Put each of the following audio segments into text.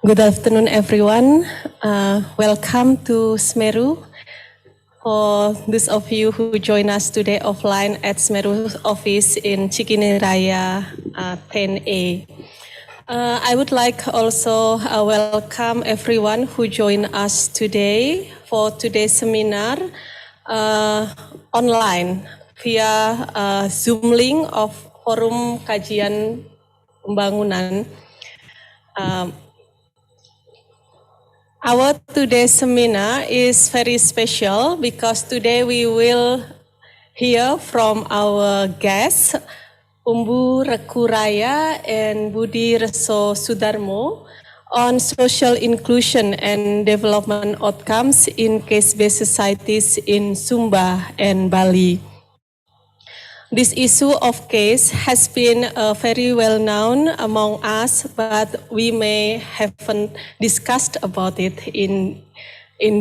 Good afternoon, everyone. Welcome to Smeru. For those of you who join us today offline at Smeru's office in Cikini Raya 10A. I would like also welcome everyone who joined us today for today's seminar online via Zoom link of Forum Kajian Pembangunan. Our today's seminar is very special because today we will hear from our guests, Umbu Rekuraya and Budi Reso Sudarmo, on social inclusion and development outcomes in caste-based societies in Sumba and Bali. This issue of caste has been very well known among us, but we may haven't discussed about it in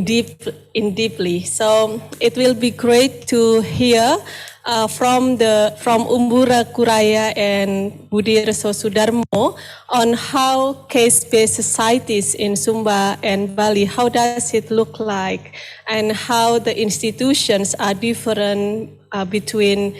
deeply. So it will be great to hear from Umbu Rekuraya and Budi Reso Sudarmo on how caste-based societies in Sumba and Bali, how does it look like, and how the institutions are different between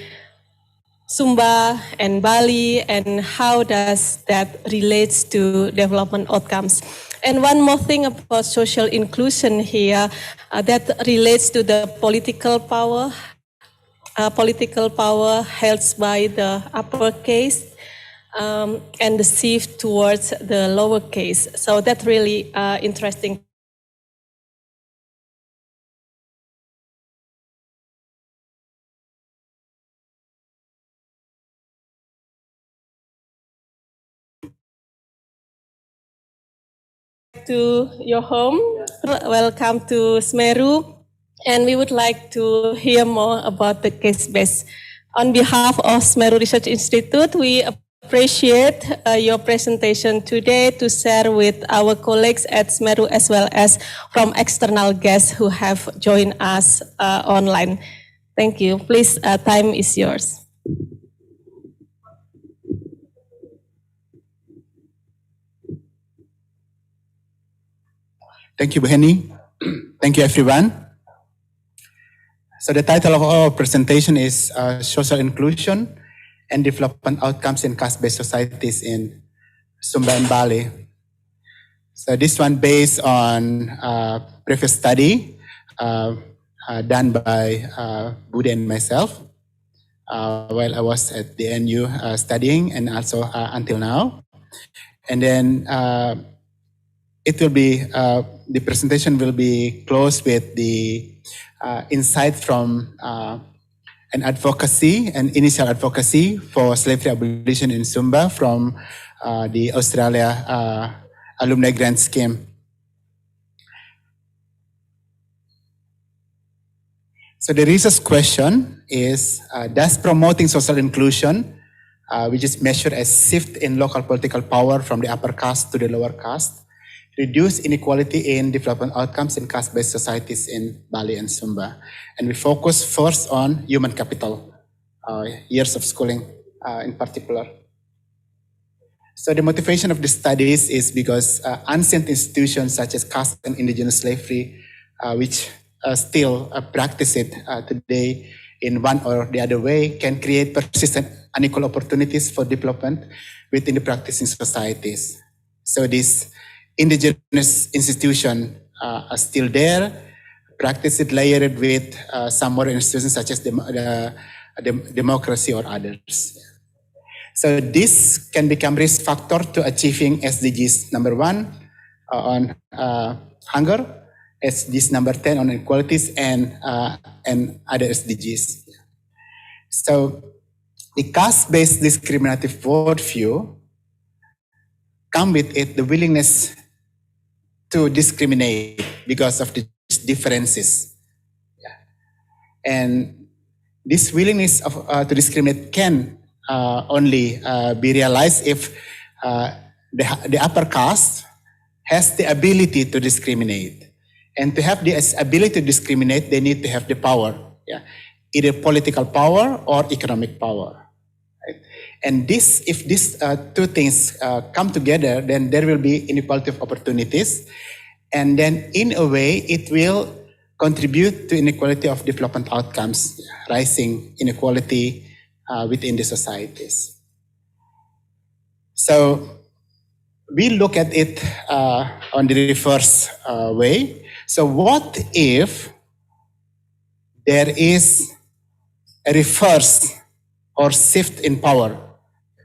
Sumba and Bali, and how does that relates to development outcomes. And one more thing about social inclusion here that relates to the political power held by the upper caste and the shift towards the lower caste. So that's really interesting. To your home. Welcome to Smeru, and we would like to hear more about the caste-based. On behalf of Smeru Research Institute, we appreciate your presentation today to share with our colleagues at Smeru as well as from external guests who have joined us online. Thank you. Please, time is yours. Thank you, Benny. Thank you, everyone. So the title of our presentation is Social Inclusion and Development Outcomes in Caste-Based Societies in Sumba and Bali. So this one based on previous study done by Budi and myself while I was at the NU studying and also until now. And then it will be, the presentation will be closed with the insight from an initial advocacy for slavery abolition in Sumba from the Australia Alumni Grant Scheme. So the research question is, does promoting social inclusion, which is measured as shift in local political power from the upper caste to the lower caste, reduce inequality in development outcomes in caste-based societies in Bali and Sumba? And we focus first on human capital, years of schooling in particular. So the motivation of the studies is because ancient institutions such as caste and indigenous slavery, which still practice it today in one or the other way, can create persistent unequal opportunities for development within the practicing societies. So this indigenous institution are still there, practice it layered with some more institutions such as democracy or others. So this can become risk factor to achieving SDGs number 1 on hunger, SDGs number 10 on inequalities, and other SDGs. So the caste-based discriminative worldview come with it the willingness to discriminate because of the differences. And this willingness to discriminate can only be realized if the upper caste has the ability to discriminate. And to have the ability to discriminate, they need to have the power, either political power or economic power. Right? And this, if these two things come together, then there will be inequality of opportunities. And then in a way, it will contribute to inequality of development outcomes, rising inequality within the societies. So we look at it on the reverse way. So what if there is a reverse or shift in power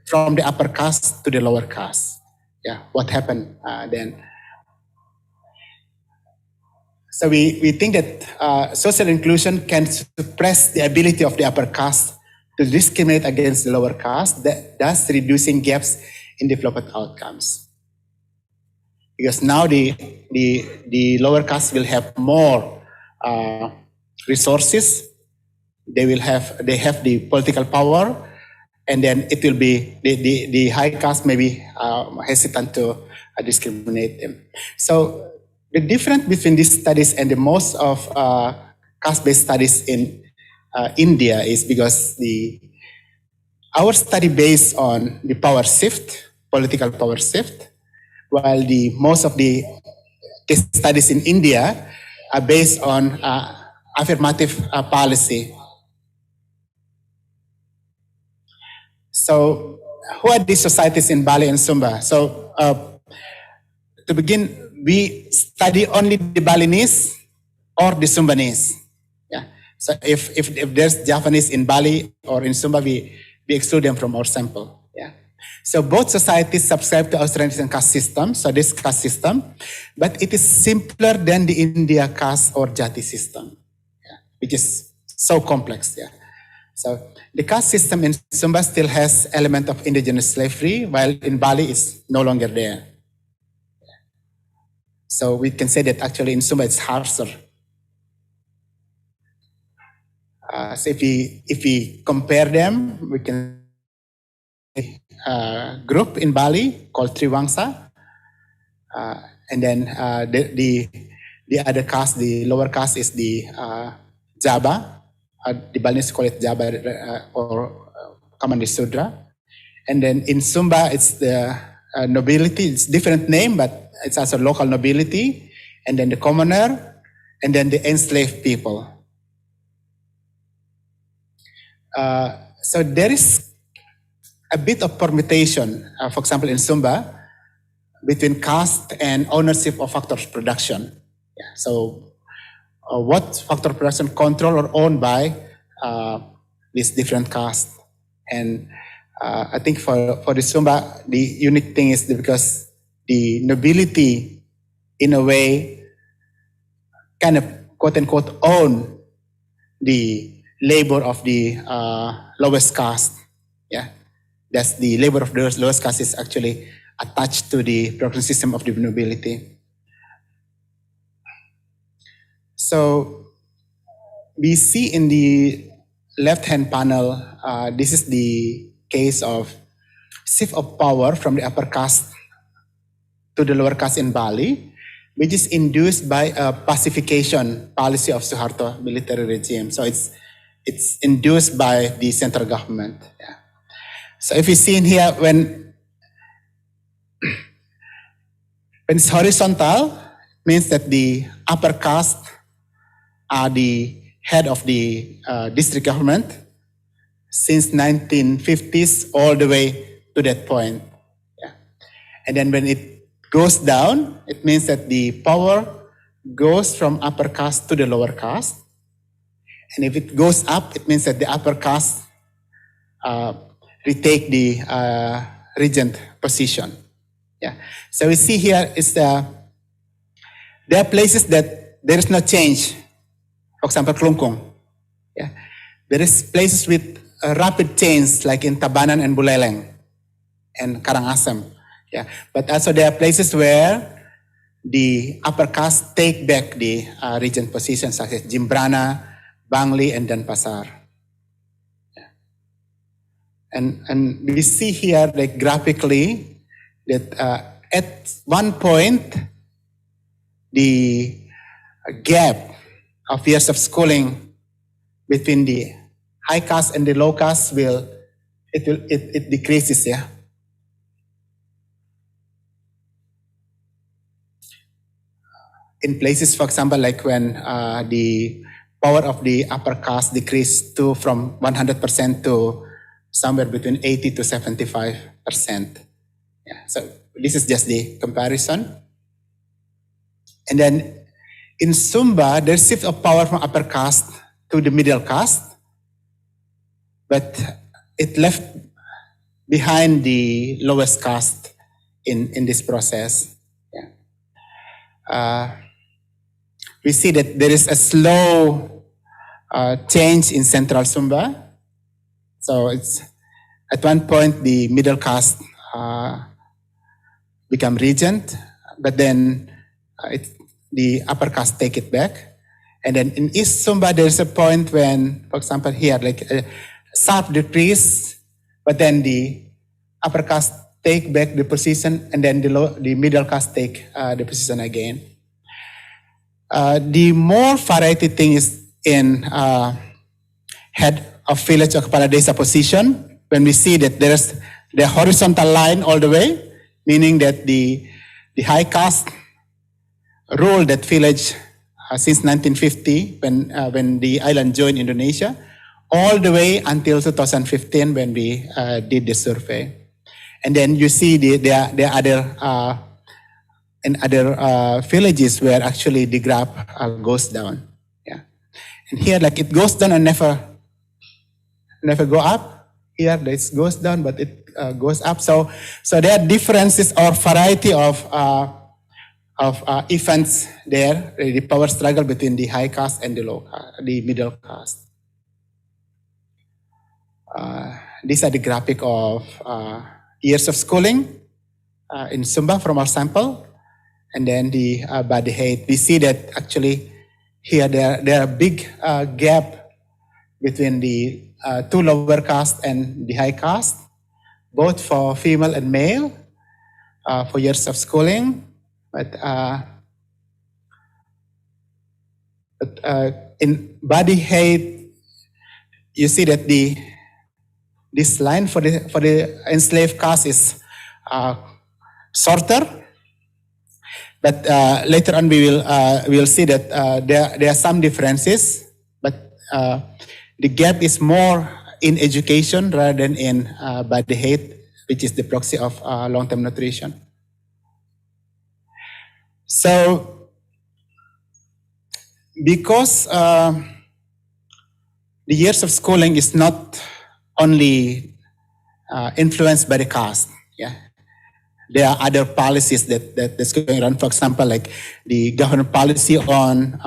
from the upper caste to the lower caste? Yeah, what happened then? So we think that social inclusion can suppress the ability of the upper caste to discriminate against the lower caste, thus reducing gaps in development outcomes. Because now the lower caste will have more resources, they have the political power, and then it will be the high caste may be hesitant to discriminate them. So the difference between these studies and the most of caste-based studies in India is because our study based on the power shift, political power shift, while most of the case studies in India are based on affirmative policy. So who are these societies in Bali and Sumba? So to begin, we study only the Balinese or the Sumbanese. Yeah. So if there's Japanese in Bali or in Sumba, we exclude them from our sample. Yeah. So both societies subscribe to Australian caste system, so this caste system, but it is simpler than the India caste or Jati system, yeah, which is so complex. Yeah. So the caste system in Sumba still has element of indigenous slavery, while in Bali it's no longer there. So we can say that actually in Sumba it's harsher. So if we compare them, we can group in Bali called Triwangsa, and then the other caste, the lower caste, is the Jaba. The Balinese call it Jaba or commonly Sudra. And then in Sumba, it's the nobility. It's different name, but it's also local nobility. And then the commoner, and then the enslaved people. So there is a bit of permutation, for example, in Sumba, between caste and ownership of factors production. Yeah, so what factor production controlled or owned by these different castes. And I think for the Sumba, the unique thing is because the nobility, in a way, kind of quote unquote own the labor of the lowest caste. Yeah, that's the labor of the lowest caste is actually attached to the production system of the nobility. So we see in the left-hand panel, this is the case of shift of power from the upper caste to the lower caste in Bali, which is induced by a pacification policy of Suharto military regime. So it's induced by the central government. Yeah. So if you see in here, when it's horizontal, means that the upper caste are the head of the district government since 1950s all the way to that point. Yeah. And then when it goes down, it means that the power goes from upper caste to the lower caste. And if it goes up, it means that the upper caste retake the regent position. Yeah. So we see here is there are places that there is no change. For example, Klungkung. Yeah. There is places with rapid change, like in Tabanan and Buleleng and Karangasem. Yeah. But also there are places where the upper caste take back the regent positions, such as Jimbrana, Bangli, and Denpasar. Yeah. And we see here, like graphically, that at one point, the gap of years of schooling between the high caste and the low caste will it decreases, yeah. In places, for example, like when the power of the upper caste decreased from 100% to somewhere between 80 to 75%. Yeah, so this is just the comparison. And then in Sumba, there's shift of power from upper caste to the middle caste, but it left behind the lowest caste in this process. Yeah. We see that there is a slow change in central Sumba. So it's at one point the middle caste become regent, but then the upper caste take it back. And then in East Sumba, there's a point when, for example, here, like a sharp decrease, but then the upper caste take back the position, and then the middle caste take the position again. The more variety thing is in head of village or kepala desa position, when we see that there's the horizontal line all the way, meaning that the high caste ruled that village since 1950 when the island joined Indonesia, all the way until 2015 when we did the survey. And then you see the other in other villages where actually the graph goes down. Yeah, and here like it goes down and never go up. Here it goes down, but it goes up. So there are differences or variety of events there. The power struggle between the high caste and the middle caste. These are the graphic of years of schooling in Sumba from our sample. And then the body height, we see that actually here there are big gap between the two lower caste and the high caste, both for female and male, for years of schooling. But in body height, you see that this line for the enslaved caste is shorter. But later on, we will see that there are some differences, but the gap is more in education rather than in body height, which is the proxy of long-term nutrition. So, because the years of schooling is not only influenced by the caste, yeah. There are other policies that's going on. For example, like the government policy on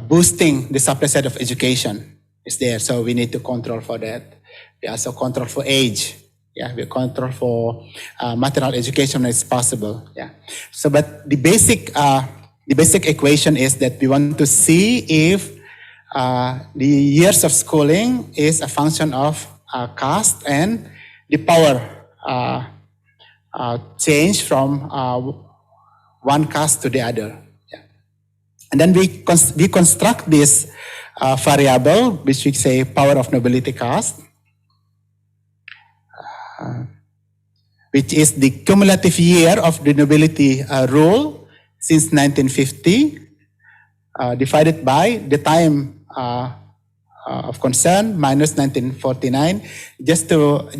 boosting the supply side of education is there. So we need to control for that. We also control for age. Yeah, we control for material education when it's possible. Yeah. So, but the basic equation is that we want to see if the years of schooling is a function of caste and the power change from one caste to the other. Yeah. And then we construct this variable, which we say power of nobility caste, which is the cumulative year of the nobility rule since 1950, divided by the time of concern minus 1949, just to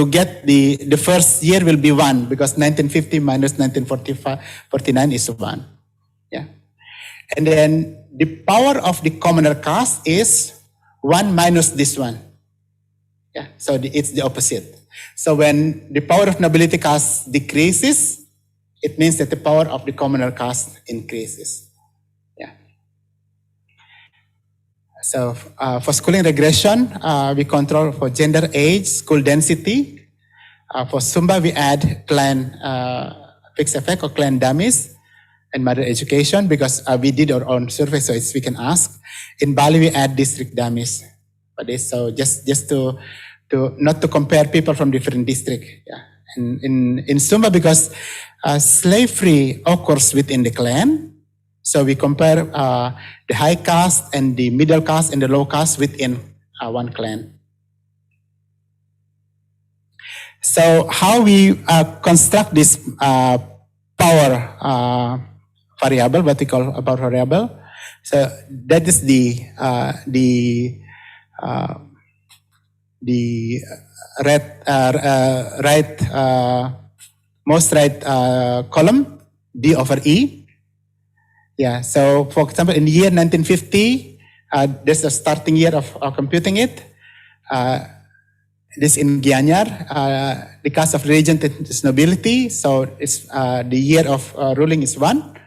get the first year will be 1, because 1950 minus 1949 is 1. Yeah. And then the power of the commoner caste is 1 minus this one. Yeah. So it's the opposite. So when the power of nobility caste decreases, it means that the power of the commoner caste increases. So for schooling regression, we control for gender, age, school density. For Sumba, we add clan fixed effect or clan dummies and mother education, because we did our own survey, so we can ask. In Bali, we add district dummies for this. So just to not to compare people from different districts. Yeah. And in Sumba, because slavery occurs within the clan, so we compare the high caste and the middle caste and the low caste within one clan. So how we construct this power variable, what we call a power variable. So that is the most right column, D over E. Yeah, so for example, in the year 1950, there's a starting year of computing it. This in Gianyar, the caste of regent is nobility, so it's the year of ruling is 1.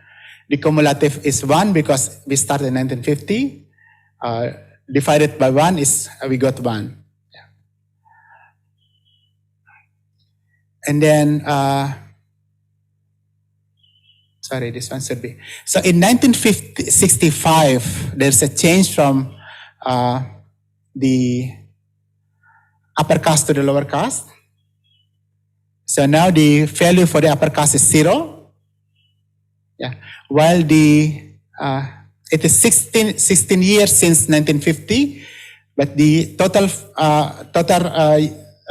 The cumulative is 1 because we started in 1950. Divided by 1 is we got 1. Yeah. And then, sorry, this one should be. So in 1965, there's a change from the upper caste to the lower caste. So now the value for the upper caste is 0. Yeah. While it is 16 years since 1950, but the total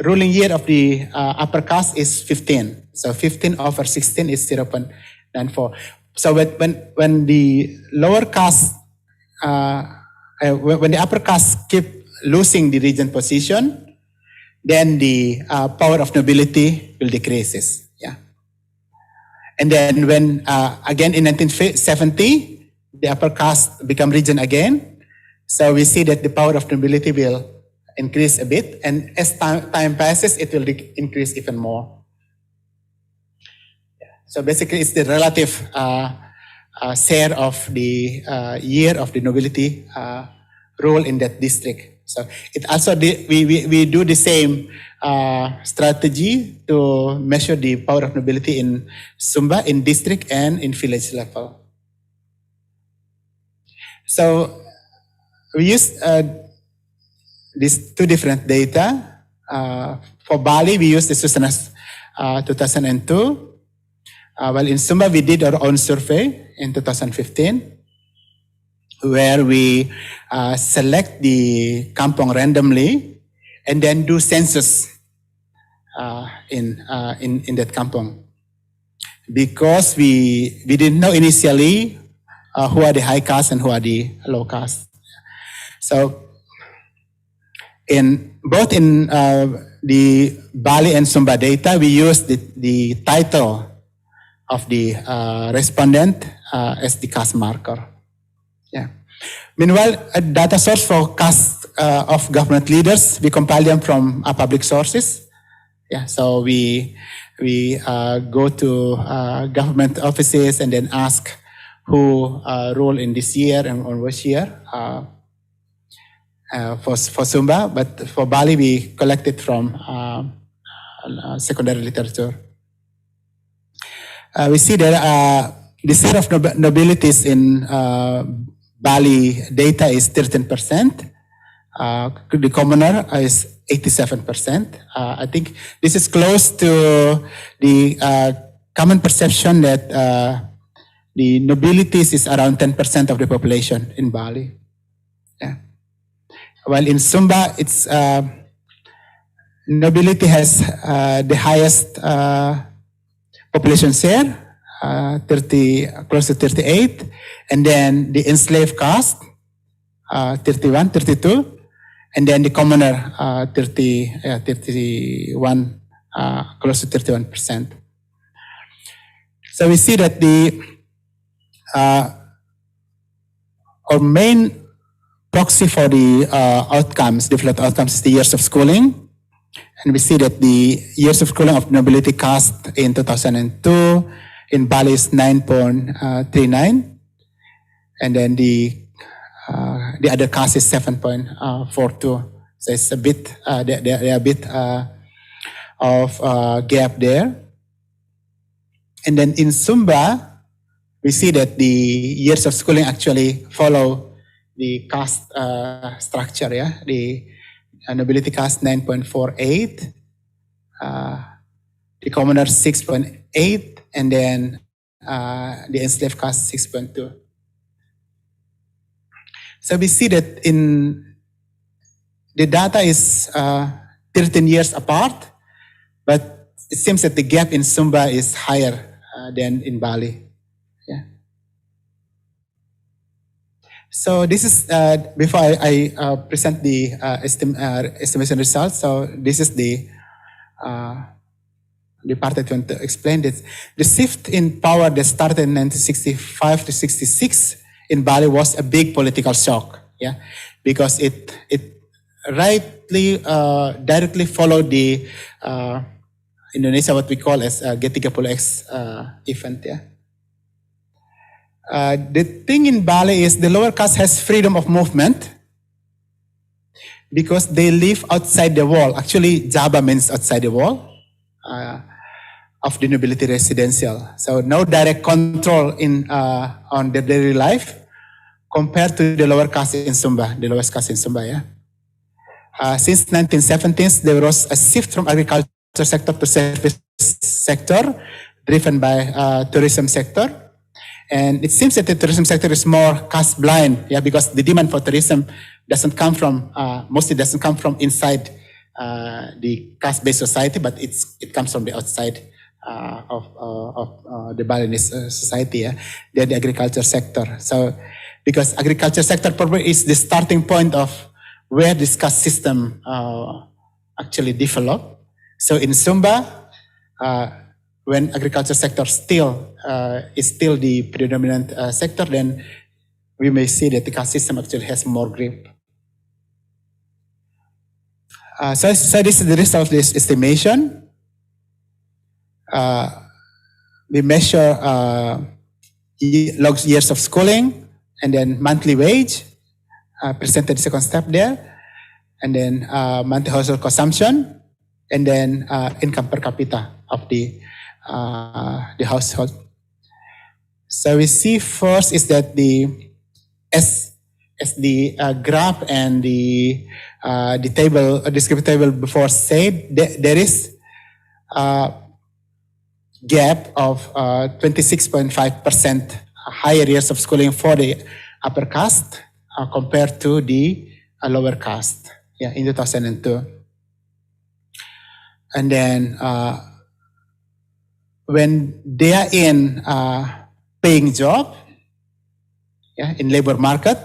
ruling year of the upper caste is 15. So 15 over 16 is 0.94. So when the lower caste, when the upper caste keep losing the regent position, then the power of nobility will decreases. Yeah. And then when, again in 1970, the upper caste become regent again. So we see that the power of nobility will increase a bit. And as time passes, it will increase even more. Yeah. So basically it's the relative share of the year of the nobility rule in that district. So it also we do the same strategy to measure the power of nobility in Sumba, in district and in village level. So we use these two different data. For Bali, we use the Susanas 2002. While in Sumba, we did our own survey in 2015. Where we select the kampong randomly and then do census in that kampong. Because we didn't know initially who are the high caste and who are the low caste. So both in the Bali and Sumba data, we use the title of the respondent as the caste marker. Yeah. Meanwhile, a data source for caste of government leaders, we compile them from public sources. Yeah, so we go to government offices and then ask who ruled in this year and on which year for Sumba, but for Bali we collected from secondary literature. We see that the share of nobilities in Bali data is 13%. The commoner is 87%. I think this is close to the common perception that the nobilities is around 10% of the population in Bali. Yeah. While in Sumba, it's nobility has the highest population share. close to 38, and then the enslaved caste, 31, 32, and then the commoner, 31, close to 31%. So we see that our main proxy for the outcomes, developed outcomes, is the years of schooling. And we see that the years of schooling of nobility caste in 2002 in Bali is 9.39, and then the other caste is 7.42. So it's a bit, there are a bit of gap there. And then in Sumba, we see that the years of schooling actually follow the caste structure. Yeah, the nobility caste 9.48, the commoner 6.8, and then the enslaved caste 6.2. So we see that in the data is 13 years apart, But it seems that the gap in Sumba is higher than in Bali. Yeah. So this is, before I present the estimation results, so this is the part I want to explain this. The shift in power that started in 1965 to 66 in Bali was a big political shock, yeah, because it directly followed the Indonesia, what we call as G30X event, yeah. The thing in Bali is the lower caste has freedom of movement because they live outside the wall. Actually, Java means outside the wall of the nobility residential. So no direct control on their daily life compared to the lower caste in Sumba, the lowest caste in Sumba, yeah. Since 1970s, there was a shift from agriculture sector to service sector driven by tourism sector. And it seems that the tourism sector is more caste blind, yeah, because the demand for tourism doesn't come from, mostly doesn't come from inside the caste-based society, but it comes from the outside of the Balinese society, yeah, the agriculture sector. So, because agriculture sector probably is the starting point of where this caste system actually developed. So in Sumba, when agriculture sector is still the predominant sector, then we may see that the caste system actually has more grip. So this is the result of this estimation. We measure years of schooling and then monthly wage, presented second step there, and then monthly household consumption, and then income per capita of the household. So we see first is that as the graph and the table, descriptive table before said, there is a gap of 26.5% higher years of schooling for the upper caste compared to the lower caste, yeah, in 2002. And then when they are in paying job, yeah, in labor market,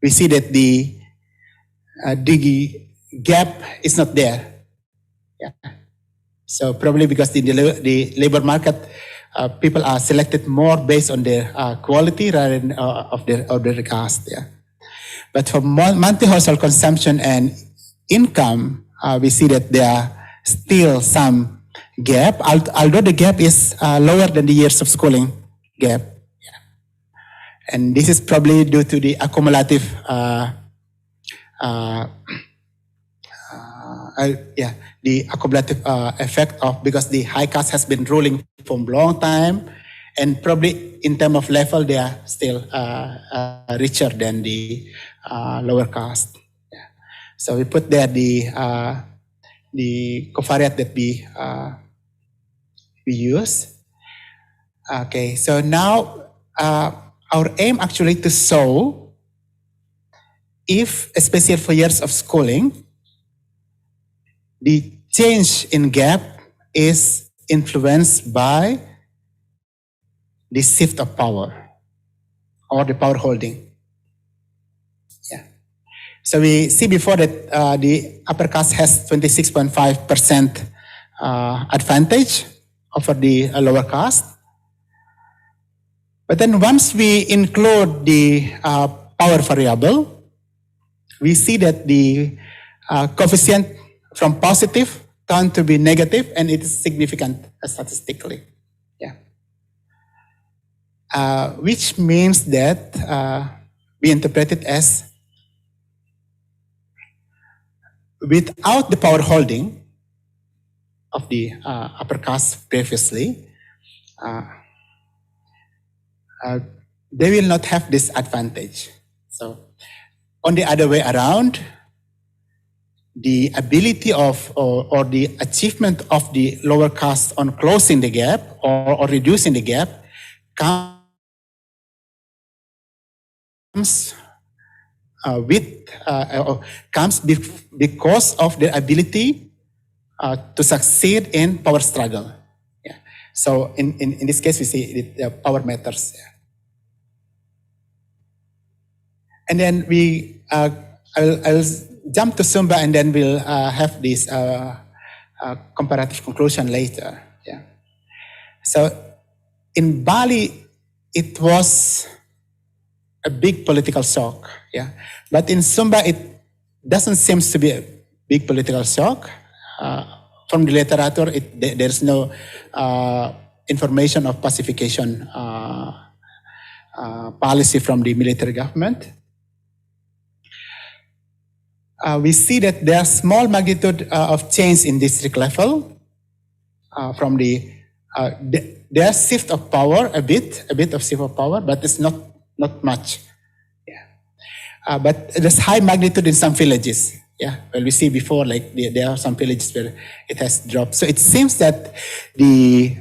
we see that the gap is not there. Yeah. So probably because the labor market, people are selected more based on their quality rather than of their caste. Yeah. But for monthly household consumption and income, we see that there are still some gap, although the gap is lower than the years of schooling gap. Yeah. And this is probably due to the accumulative the accumulative effect of, because the high caste has been ruling for a long time, and probably in terms of level they are still richer than the lower caste. Yeah. So we put there the covariate that we use. Okay, so now our aim actually to show if, especially for years of schooling, the change in gap is influenced by the shift of power or the power holding. Yeah. So we see before that the upper caste has 26.5% advantage over the lower caste. But then once we include the power variable, we see that the coefficient from positive turn to be negative, and it is significant statistically. Yeah. Which means that we interpret it as without the power holding of the upper caste previously, they will not have this advantage. So on the other way around, the ability of or the achievement of the lower caste on closing the gap or reducing the gap comes because of the ability to succeed in power struggle. Yeah. So in this case, we see the power matters. Yeah. And then I'll jump to Sumba, and then we'll have this comparative conclusion later. Yeah. So in Bali, it was a big political shock. Yeah. But in Sumba, it doesn't seem to be a big political shock. From the literature, there's no information of pacification policy from the military government. We see that there are small magnitude of change in district level from there's shift of power a bit of shift of power, but it's not much. Yeah. But there's high magnitude in some villages. Yeah. Well, we see before, like there are some villages where it has dropped. So it seems that the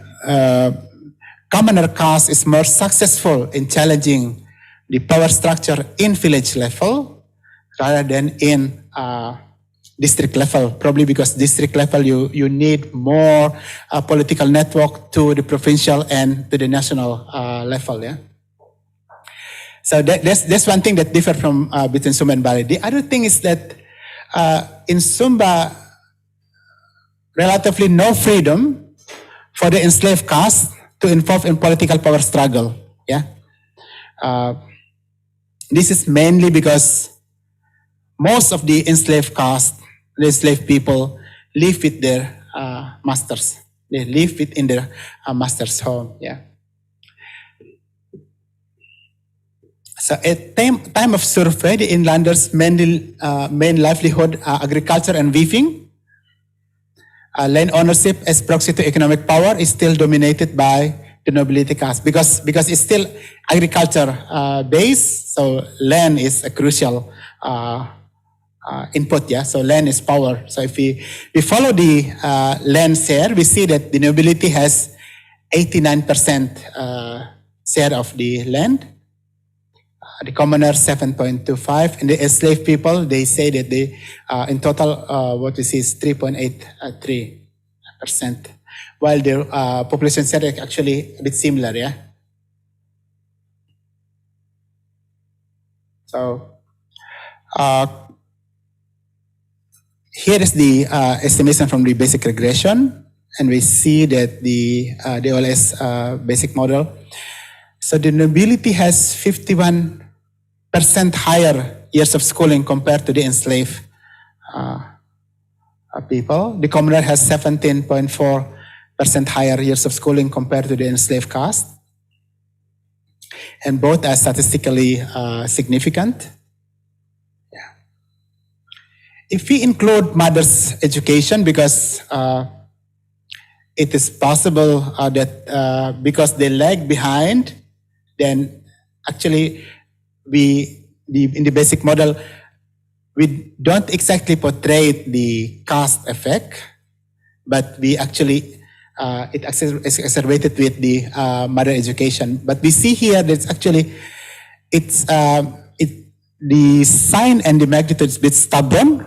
commoner caste is more successful in challenging the power structure in village level rather than in district level, probably because district level you need more political network to the provincial and to the national level. Yeah. So that's one thing that differs from between Sumba and Bali. The other thing is that in Sumba, relatively no freedom for the enslaved caste to involve in political power struggle. Yeah. This is mainly because most of the enslaved caste, the enslaved people, live with their masters. They live within their master's home. Yeah. So at time of survey, the inlanders' main livelihood agriculture and weaving. Land ownership as proxy to economic power is still dominated by the nobility caste because it's still agriculture based. So land is a crucial input. Yeah. So land is power. So if we follow the land share, we see that the nobility has 89% share of the land. The commoners 7.25, and the enslaved people, they say that they in total what we see is 3.83%, while their population share is actually a bit similar. Yeah. So here is the estimation from the basic regression, and we see that the OLS basic model. So the nobility has 51% higher years of schooling compared to the enslaved people. The commoner has 17.4% higher years of schooling compared to the enslaved caste. And both are statistically significant. Yeah. If we include mother's education, because it is possible that because they lag behind, then actually in the basic model, we don't exactly portray the caste effect, but we actually, it is exacerbated with the mother education. But we see here that actually, the sign and the magnitude is a bit stubborn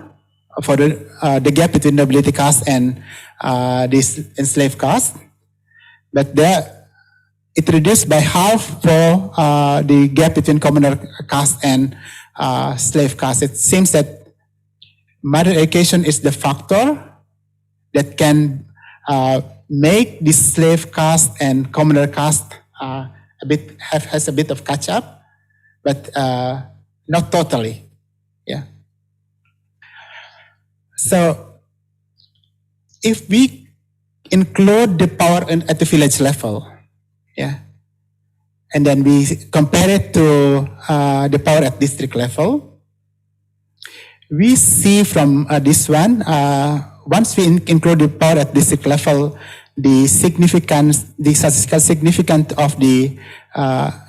for the gap between nobility caste and this enslaved caste. But it reduced by half for the gap between commoner caste and slave caste. It seems that mother education is the factor that can make the slave caste and commoner caste has a bit of catch up, but not totally. Yeah. So if we include the power at the village level, yeah, and then we compare it to the power at district level, we see from this one, once we include the power at district level, the statistical significance of the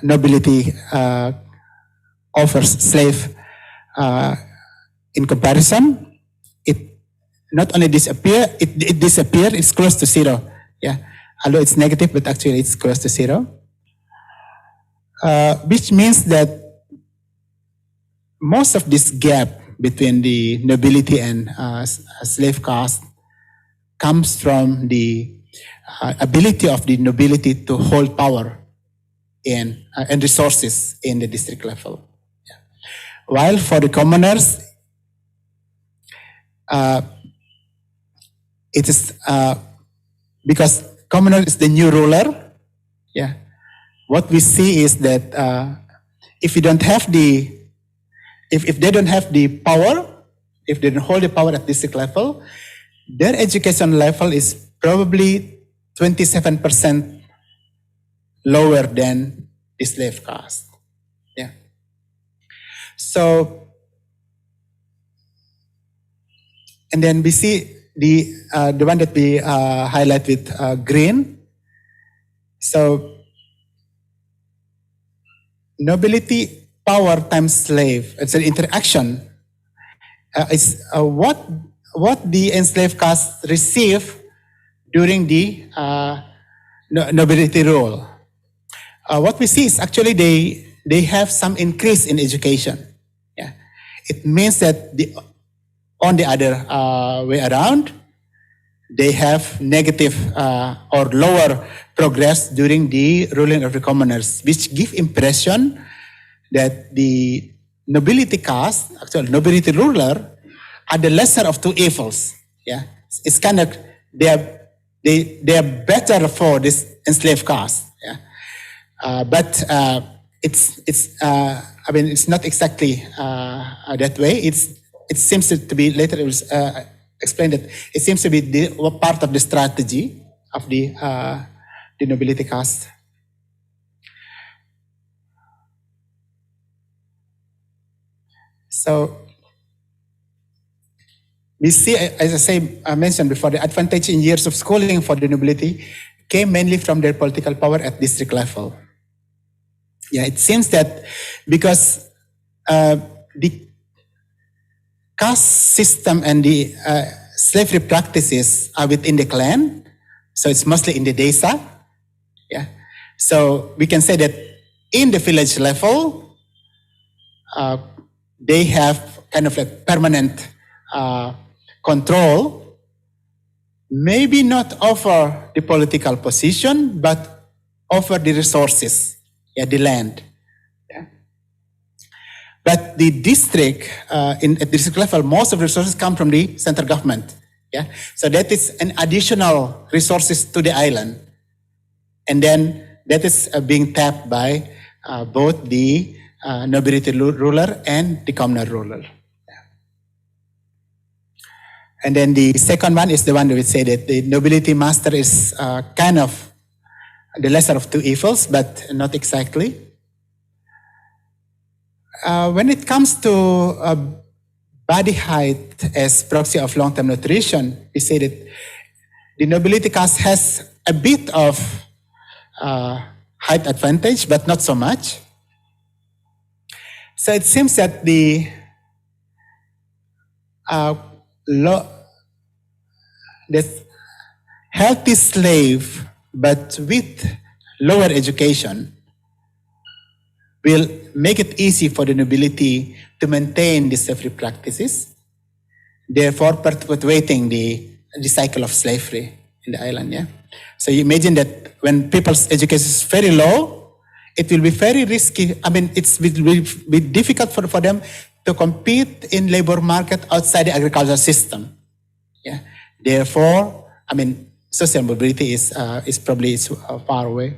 nobility offers slave in comparison, it not only disappear, it disappeared, it's close to zero. Yeah. Although it's negative, but actually it's close to zero. Which means that most of this gap between the nobility and slave caste comes from the ability of the nobility to hold power and resources in the district level. Yeah. While for the commoners, it is because commoner is the new ruler. Yeah, what we see is that if you don't have if they don't have the power, if they don't hold the power at district level, their education level is probably 27% lower than the slave caste. Yeah. So, and then we see the one that we highlight with green. So, nobility power times slave. It's an interaction. Is what the enslaved caste receive during the nobility rule. What we see is actually they have some increase in education. Yeah, it means that on the other way around, they have negative or lower progress during the ruling of the commoners, which give impression that the nobility caste, actually nobility ruler, are the lesser of two evils. Yeah, it's kind of they are better for this enslaved caste. Yeah, but it's not exactly that way. It seems to be later. It was explained that it seems to be part of the strategy of the nobility caste. So we see, as I mentioned before, the advantage in years of schooling for the nobility came mainly from their political power at district level. Yeah, it seems that because the caste system and the slavery practices are within the clan, so it's mostly in the desa. Yeah, so we can say that in the village level, they have kind of a permanent control, maybe not over the political position, but over the resources, yeah, the land. Yeah. But the district, at district level, most of the resources come from the central government. Yeah, so that is an additional resources to the island, and then that is being tapped by both the nobility ruler and the communal ruler. And then the second one is the one that we say that the nobility master is kind of the lesser of two evils, but not exactly. When it comes to body height as proxy of long-term nutrition, we say that the nobility caste has a bit of height advantage, but not so much. So it seems that the healthy slave, but with lower education, will make it easy for the nobility to maintain the slavery practices, therefore perpetuating the cycle of slavery in the island. Yeah. So you imagine that when people's education is very low, it will be very risky. I mean, it will be difficult for them to compete in labor market outside the agricultural system. Yeah. Therefore, I mean, social mobility is probably far away.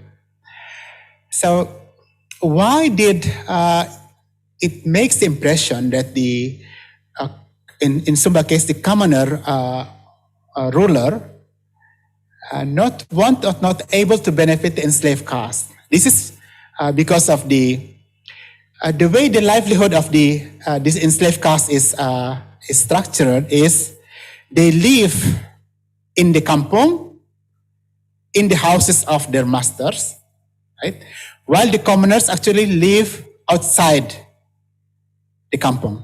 So, why did it makes the impression that the in Sumba case the commoner ruler not able to benefit the enslaved caste? This is because of the way the livelihood of this enslaved caste is structured is they live in the kampong, in the houses of their masters, right? While the commoners actually live outside the kampong.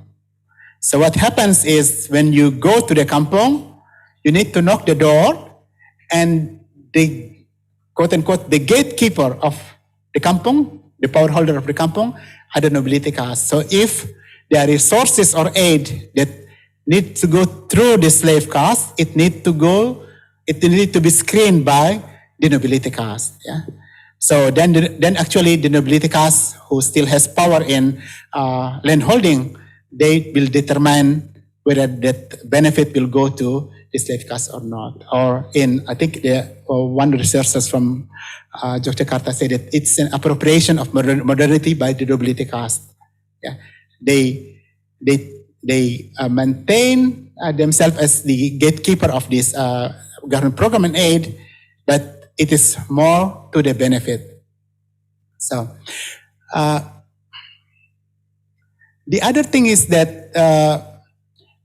So what happens is when you go to the kampong, you need to knock the door, and the quote unquote the gatekeeper of the kampong, the power holder of the kampong, are the nobility caste. So if there are resources or aid that need to go through the slave caste, it need to go it needed to be screened by the nobility caste. Yeah. So then actually the nobility caste who still has power in land holding, they will determine whether that benefit will go to the slave caste or not. Or I think one researcher from Yogyakarta said that it's an appropriation of modernity by the nobility caste. Yeah. They maintain themselves as the gatekeeper of this government program and aid, but it is more to the benefit. So the other thing is that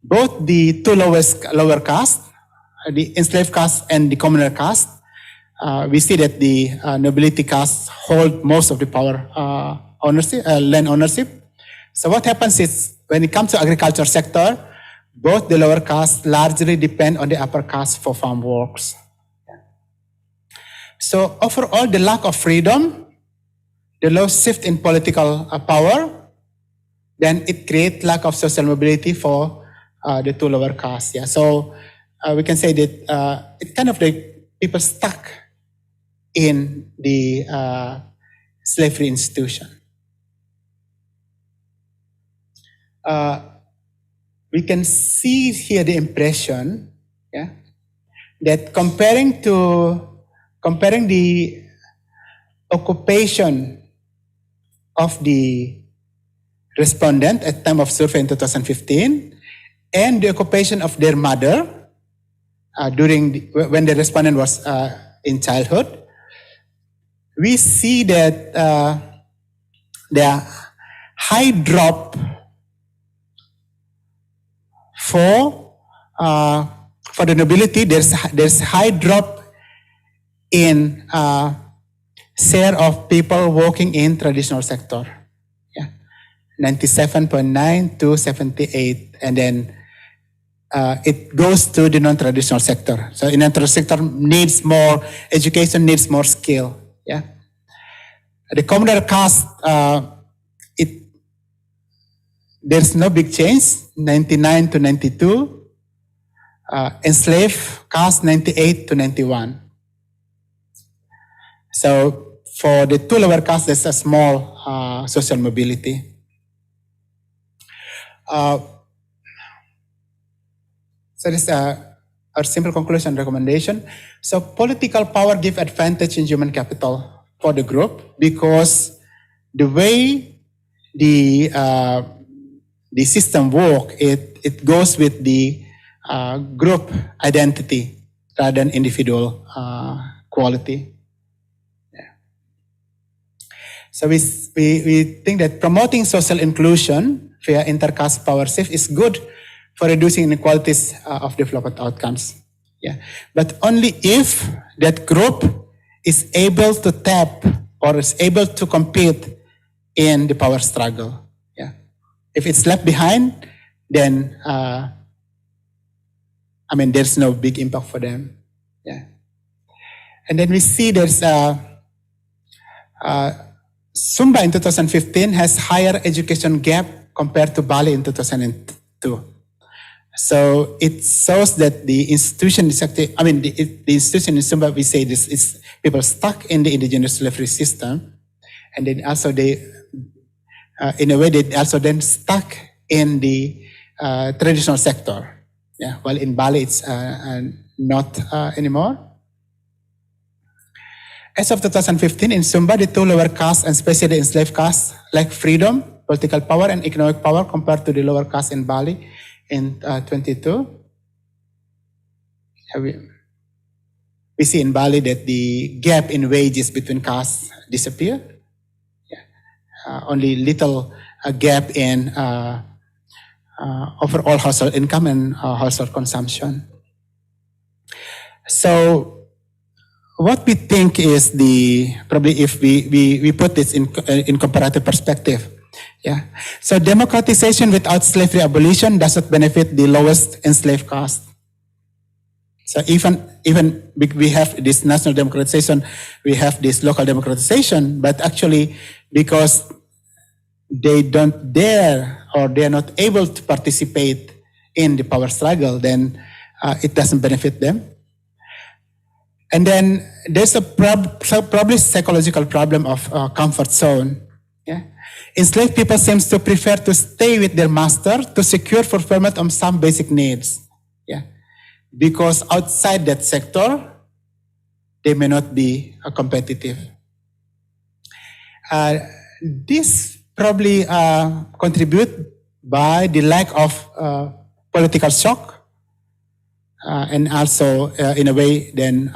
both the two lower caste, the enslaved caste and the commoner caste, we see that the nobility caste hold most of the power ownership, land ownership. So what happens is when it comes to agriculture sector, both the lower caste largely depend on the upper caste for farm works. So overall, the lack of freedom, the low shift in political power, then it creates lack of social mobility for the two lower castes. Yeah. So we can say that it's kind of like people stuck in the slavery institution. We can see here the impression, yeah, that comparing the occupation of the respondent at time of survey in 2015 and the occupation of their mother when the respondent was in childhood, we see that the high drop for the nobility, there's high drop in share of people working in traditional sector. Yeah, 97.9 to 78, and then it goes to the non-traditional sector. So in non-traditional sector needs more education, needs more skill. Yeah, the commoner caste, there's no big change, 99 to 92. Enslaved caste, 98 to 91. So for the two lower castes, there's a small social mobility. So this is our simple conclusion recommendation. So political power gives advantage in human capital for the group because the way the system works, it goes with the group identity rather than individual quality. Yeah. So we think that promoting social inclusion via intercaste power shift is good for reducing inequalities of development outcomes. Yeah. But only if that group is able to tap or is able to compete in the power struggle. Yeah. If it's left behind, then there's no big impact for them. Yeah. And then we see there's Sumba in 2015 has higher education gap compared to Bali in 2002. So it shows that the institution is actually, the institution in Sumba, we say this is people stuck in the indigenous slavery system, and then also they, in a way, they also then stuck in the traditional sector. Yeah, while in Bali it's not anymore. As of 2015 in Sumba, the two lower castes and especially the enslaved castes lack freedom, political power, and economic power compared to the lower castes in Bali in 22. We see in Bali that the gap in wages between castes disappeared. Yeah. Only little gap in overall household income and household consumption. So what we think is probably if we put this in comparative perspective, yeah. So democratization without slavery abolition does not benefit the lowest enslaved caste. So even we have this national democratization, we have this local democratization, but actually because they don't dare or they are not able to participate in the power struggle, then it doesn't benefit them. And then there's a probably psychological problem of comfort zone. Yeah? Enslaved people seem to prefer to stay with their master to secure fulfillment of some basic needs. Yeah? Because outside that sector, they may not be competitive. This probably contribute by the lack of political shock and also in a way then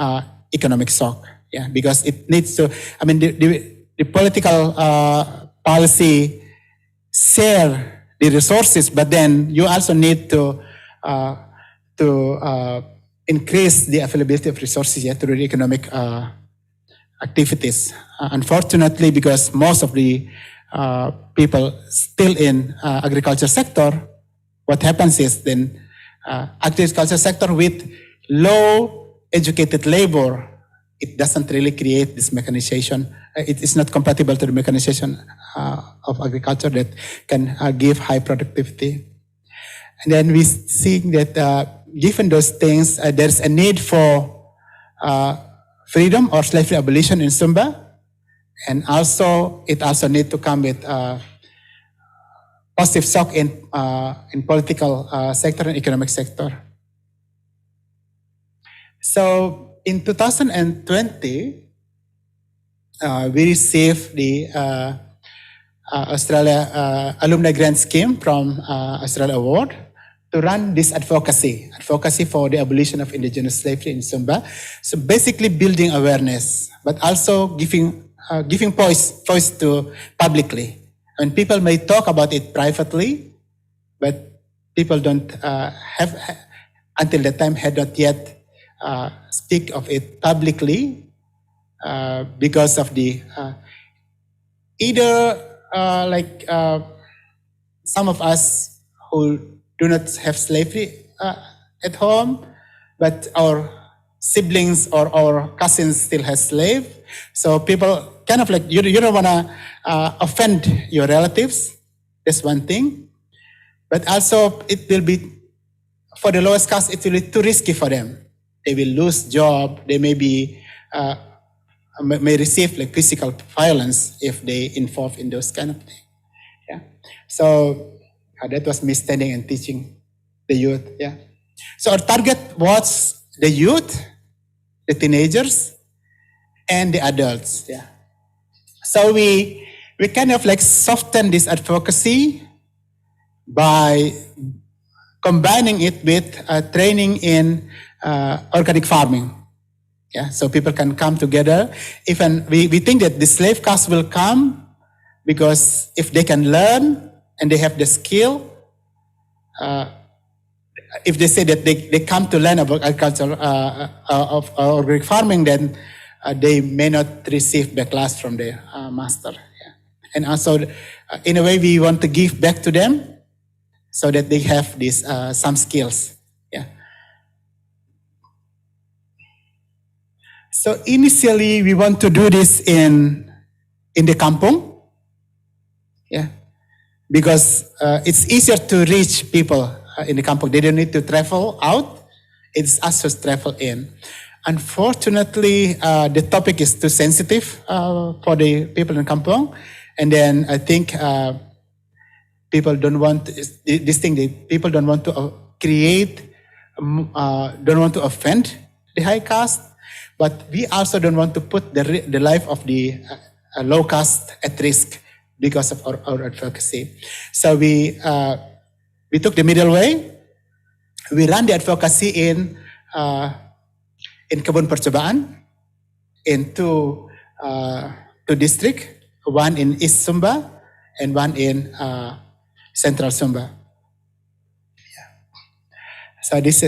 economic shock. Yeah, because it needs to, I mean, the political policy share the resources, but then you also need to increase the availability of resources through the economic activities. Unfortunately, because most of the people still in agriculture sector, what happens is then agriculture sector with low educated labor, it doesn't really create this mechanization. It is not compatible to the mechanization of agriculture that can give high productivity. And then we see that given those things, there's a need for freedom or slavery abolition in Sumba, and also it also needs to come with positive shock in political sector and economic sector. So in 2020, we received the Australia Alumni Grant Scheme from Australia Award to run this advocacy for the abolition of indigenous slavery in Sumba. So basically building awareness, but also giving voice to publicly. And people may talk about it privately, but people don't have, until that time, had not yet speak of it publicly because of the either some of us who do not have slavery at home, but our siblings or our cousins still have slave. So people kind of like, you don't want to offend your relatives. That's one thing. But also it will be, for the lowest caste, it will be too risky for them. They will lose job. They may be, may receive like physical violence if they involve in those kind of things. Yeah. So that was me standing and teaching the youth. Yeah. So our target was the youth, the teenagers, and the adults. Yeah. So we kind of like soften this advocacy by combining it with training in organic farming. Yeah, so people can come together. Even we think that the slave caste will come because if they can learn and they have the skill, if they say that they come to learn about agriculture of organic farming, then they may not receive backlash from their master. Yeah. And also, in a way, we want to give back to them so that they have this some skills. Yeah. So initially, we want to do this in the kampung. Yeah. Because it's easier to reach people in the kampung. They don't need to travel out. It's us who travel in. Unfortunately, the topic is too sensitive for the people in kampung. And then I think people don't want this thing. People don't want to create, don't want to offend the high caste, but we also don't want to put the life of the low caste at risk because of our advocacy. So we took the middle way. We ran the advocacy in Kebun Percobaan, in two districts, one in East Sumba and one in Central Sumba. Yeah. So this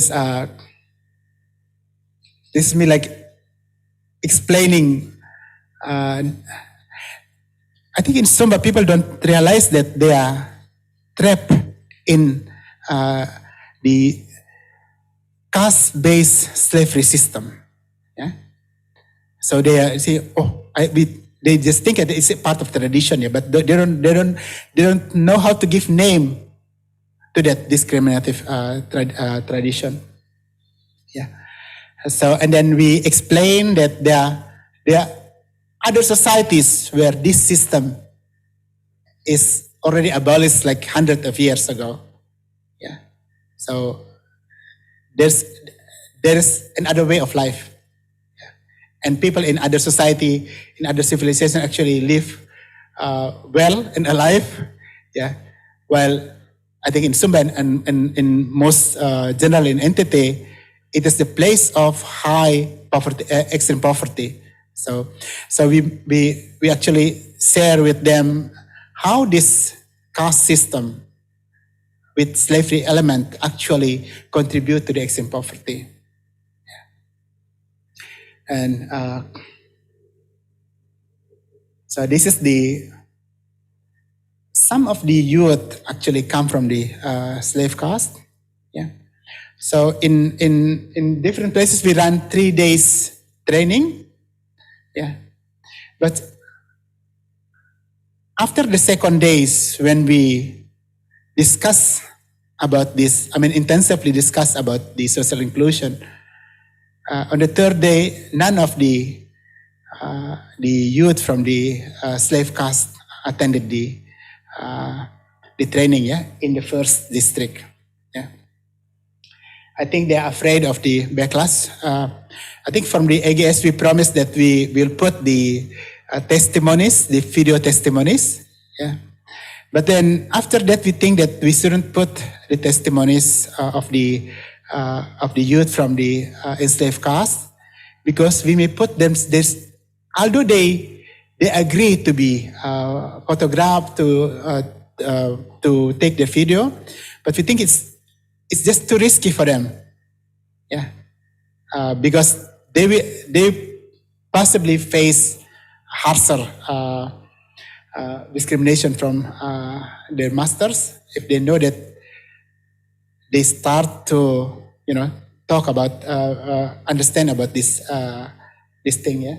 is me like explaining. I think in Sumba people don't realize that they are trapped in the caste-based slavery system. Yeah. So they say, they just think that it's a part of tradition, yeah, but they don't know how to give name to that discriminative tradition. Yeah. So, and then we explain that there are other societies where this system is already abolished like hundreds of years ago. Yeah. So there's another way of life. Yeah. And people in other society, in other civilization actually live well and alive. Yeah. While I think in Sumba and in most general in entity, it is the place of high poverty, extreme poverty. So we actually share with them how this caste system with slavery element actually contribute to the extreme poverty. And so this is some of the youth actually come from the slave caste. Yeah. So in different places we run 3 days training. Yeah. But after the second days, when we discuss about this, intensively discuss about the social inclusion, on the third day, none of the youth from the slave caste attended the training, yeah, in the first district. Yeah. I think they are afraid of the backlash. I think from the AGS we promised that we will put the testimonies, the video testimonies. Yeah. But then after that we think that we shouldn't put the testimonies of the youth from the enslaved caste, because we may put them this, although they agree to be photographed to take the video, but we think it's just too risky for them. Yeah, because they possibly face harsher discrimination from their masters if they know that they start to talk about understand about this thing. Yeah.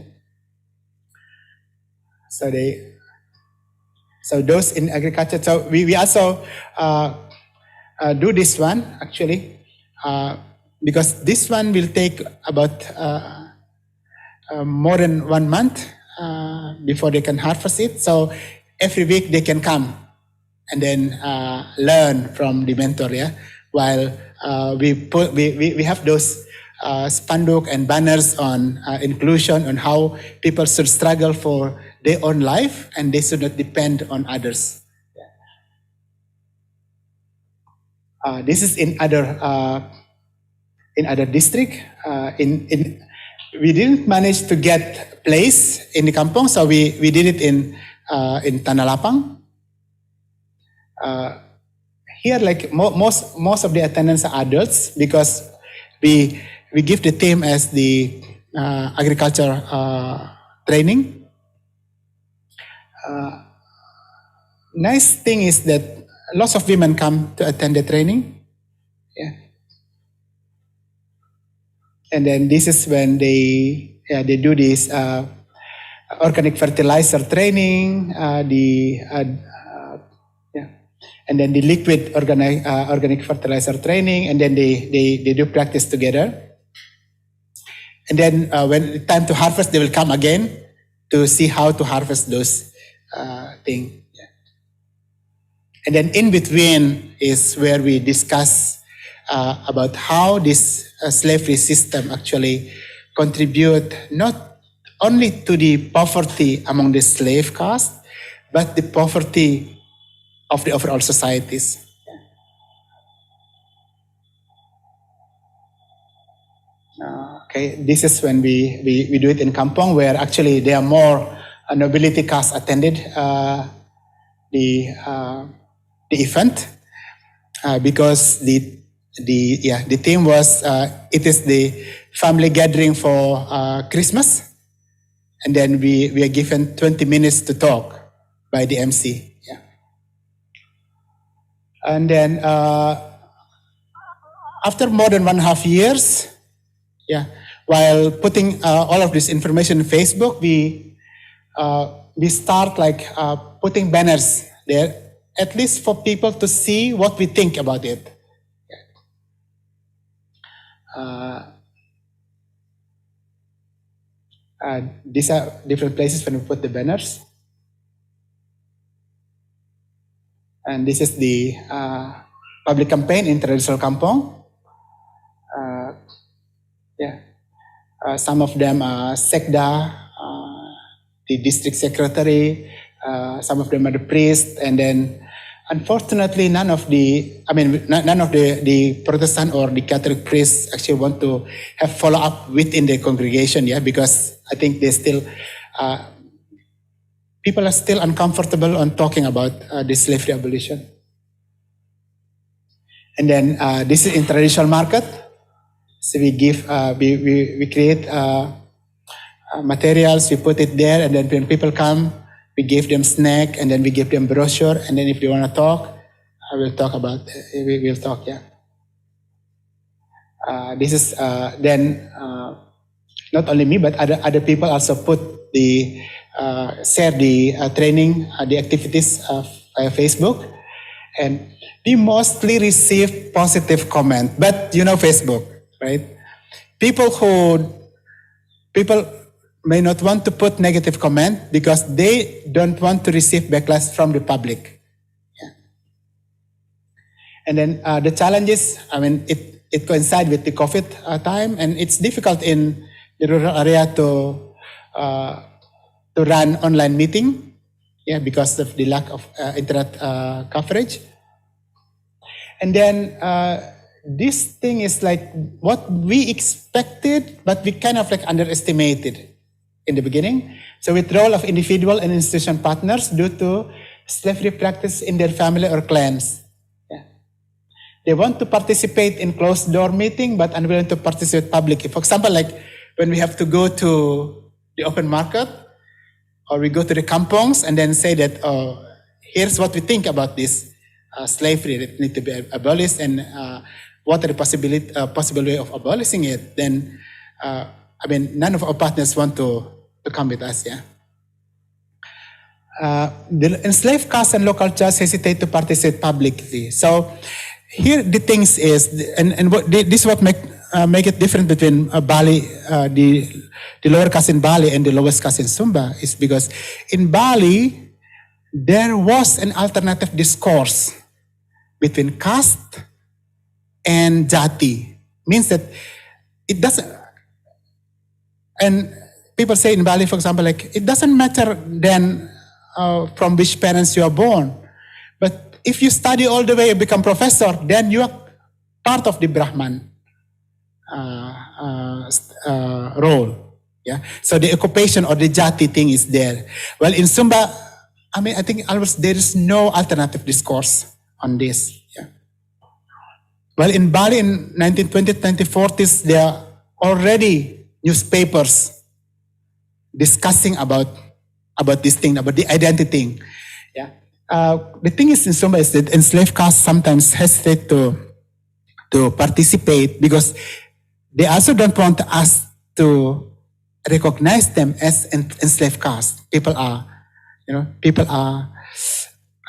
So those in agriculture. So we also do this one actually because this one will take about more than 1 month before they can harvest it. So every week they can come and then learn from the mentor. Yeah, while we have those spanduk and banners on inclusion, on how people should struggle for their own life and they should not depend on others. This is in other district. We didn't manage to get place in the kampong, so we did it in Tanah Lapang. Here, like most of the attendants are adults because we give the theme as the agriculture training. Nice thing is that lots of women come to attend the training. Yeah. And then this is when they do this organic fertilizer training, and then the liquid organic fertilizer training, and then they do practice together. And then when it's time to harvest, they will come again to see how to harvest those things. Yeah. And then in between is where we discuss about how this slavery system actually contribute not only to the poverty among the slave caste, but the poverty of the overall societies. Okay, this is when we do it in Kampong, where actually there are more nobility caste attended the event because the theme was it is the family gathering for Christmas, and then we are given 20 minutes to talk by the MC. Yeah. And then after more than 1.5 years, yeah, while putting all of this information on Facebook, we start like putting banners there, at least for people to see what we think about it. These are different places when we put the banners. And this is the public campaign in traditional kampong. Some of them are Sekda, the district secretary, some of them are the priest, and then unfortunately none of the Protestant or the Catholic priests actually want to have follow-up within the congregation, because I think they still, people are still uncomfortable on talking about the slavery abolition. And then this is in traditional market. So we give, we create materials, we put it there, and then when people come, we give them snack, and then we give them brochure, and then if they want to talk, I will talk about, we will talk, this is then, not only me, but other people also put the, share the training, the activities via Facebook, and we mostly receive positive comment, but Facebook, right? People may not want to put negative comment because they don't want to receive backlash from the public. And then the challenges, it coincides with the COVID time, and it's difficult in the rural area to run online meeting, because of the lack of internet coverage. And then this thing is like what we expected, but we kind of underestimated in the beginning. So withdrawal of individual and institution partners due to slavery practice in their family or clans. They want to participate in closed door meeting, but unwilling to participate publicly. For example, like when we have to go to the open market, or we go to the kampongs and then say that, here's what we think about this slavery that need to be abolished, and what are the possible way of abolishing it, then none of our partners want to come with us. The enslaved caste and local church hesitate to participate publicly. So here the things is, and this what make it different between Bali, the lower caste in Bali and the lowest caste in Sumba, is because in Bali there was an alternative discourse between caste and jati. Means that it doesn't, and people say in Bali, for example, like it doesn't matter then from which parents you are born, but if you study all the way and become professor, then you are part of the Brahman role. So the occupation or the jati thing is there. Well, in Sumba, I think almost there is no alternative discourse on this. Well, in Bali in 1920s, 1940s, there are already newspapers discussing about this thing, about the identity thing. The thing is in Sumba is that enslaved caste sometimes hesitate to participate because they also don't want us to recognize them as enslaved caste.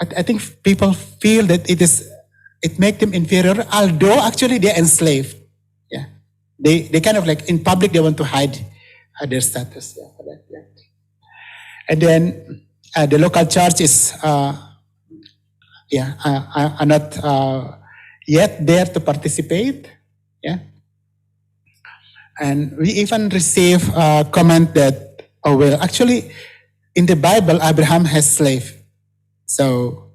I think people feel that it makes them inferior, although actually they're enslaved. They kind of like in public they want to hide their status. And then the local church is are not yet there to participate. And we even receive a comment that, actually in the Bible Abraham has slave. So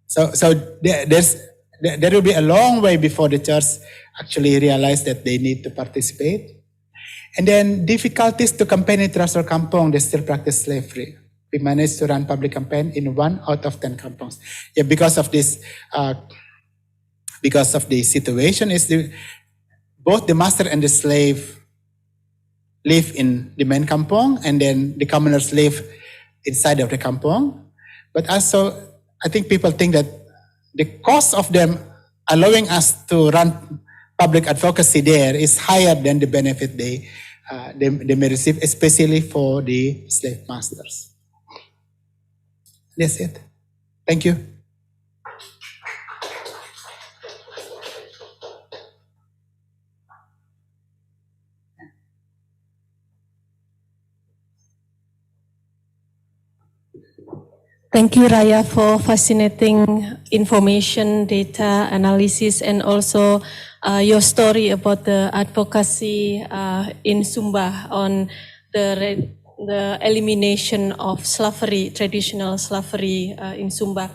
So there will be a long way before the church actually realize that they need to participate. And then difficulties to campaign in traditional kampong, they still practice slavery. We managed to run public campaign in 1 out of 10 kampongs. Because of this, because of the situation is both the master and the slave live in the main kampong, and then the commoners live inside of the kampong. But also, I think people think that the cost of them allowing us to run public advocacy there is higher than the benefit they may receive, especially for the slave masters. That's it. Thank you. Thank you, Raya, for fascinating information, data analysis, and also your story about the advocacy in Sumba on the elimination of slavery, traditional slavery in Sumba.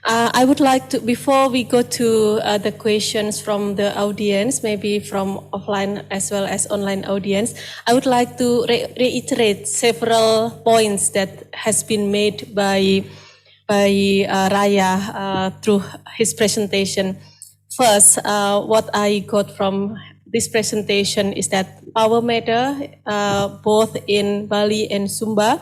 I would like to, before we go to the questions from the audience, maybe from offline as well as online audience, I would like to reiterate several points that has been made by Raya through his presentation. First, what I got from this presentation is that power matter both in Bali and Sumba.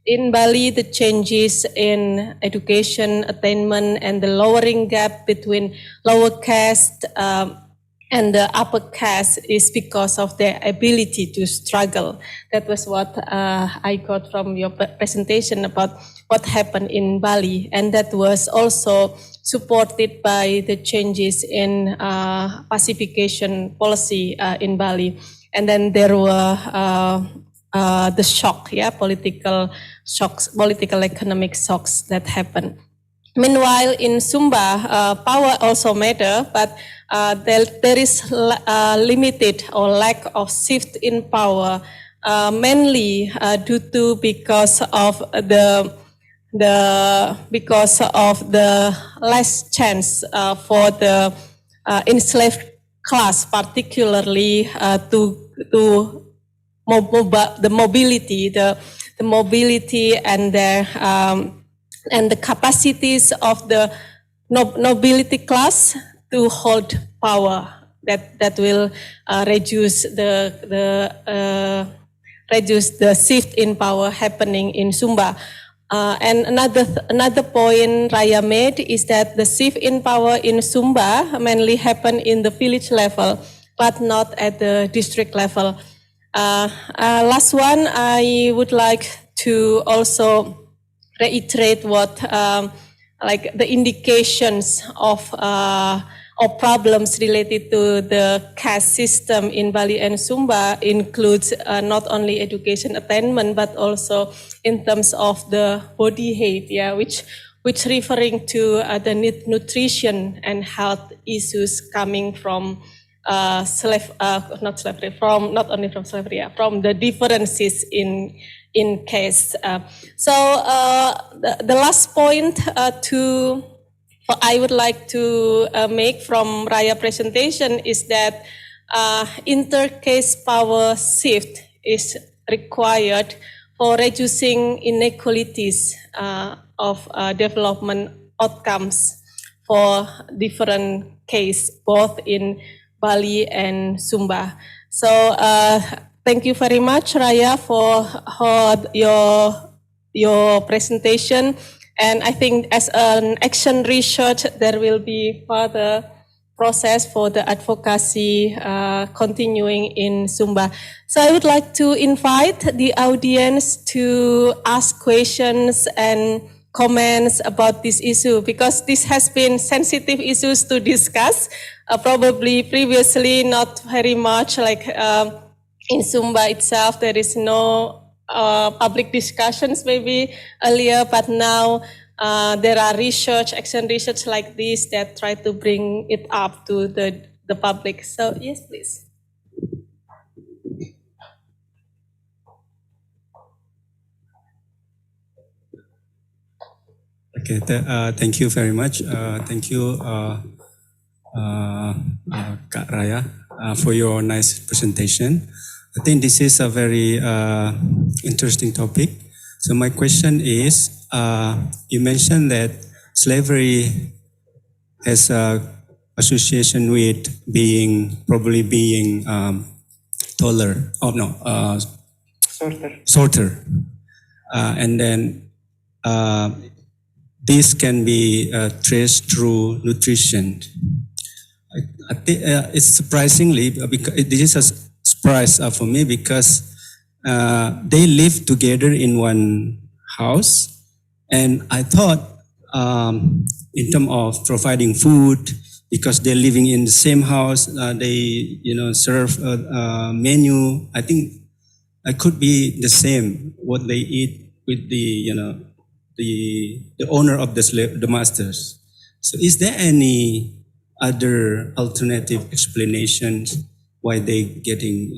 In Bali, the changes in education attainment and the lowering gap between lower caste and the upper caste is because of their ability to struggle. That was what I got from your presentation about what happened in Bali. And that was also supported by the changes in pacification policy in Bali. And then there were the shock, political shocks, political economic shocks that happened. Meanwhile, in Sumba, power also matter, but there is limited or lack of shift in power, mainly due to because of the less chance for the enslaved class, particularly to the mobility and the capacities of the nobility class to hold power. That will reduce the shift in power happening in Sumba. And another point Raya made is that the shift in power in Sumba mainly happen in the village level, but not at the district level. Last one, I would like to also reiterate what like the indications of problems related to the caste system in Bali and Sumba includes not only education attainment but also in terms of the body height, which referring to the nutrition and health issues coming from from the differences in caste. The last point I would like to make from Raya presentation is that inter-caste power shift is required for reducing inequalities of development outcomes for different castes, both in Bali and Sumba. So thank you very much, Raya, for your presentation. And I think as an action research, there will be further process for the advocacy continuing in Sumba. So I would like to invite the audience to ask questions and comments about this issue, because this has been sensitive issues to discuss. Probably previously not very much, like in Sumba itself, there is no public discussions maybe earlier, but now there are action research like this that try to bring it up to the public. So yes, please. Okay, thank you very much. Thank you, Kak Raya, for your nice presentation. I think this is a very interesting topic. So my question is, you mentioned that slavery has association with probably being taller. Oh no, shorter, and then this can be traced through nutrition. I think it's surprisingly, because this is a surprise for me, because they live together in one house, and I thought in terms of providing food, because they're living in the same house, they serve a menu. I think it could be the same what they eat with the the owner of the slave, the masters. So is there any other alternative explanations why they getting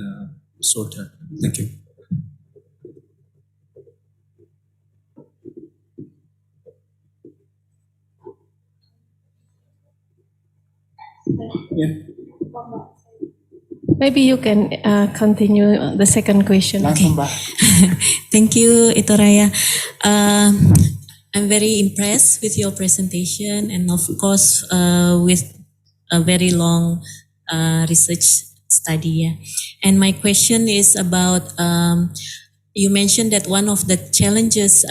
shorter? Thank you. Yeah. Maybe you can continue the second question. Langsung, Mbak. Thank you, Itoraya. I'm very impressed with your presentation and of course with a very long research study. Yeah. And my question is about, you mentioned that one of the challenges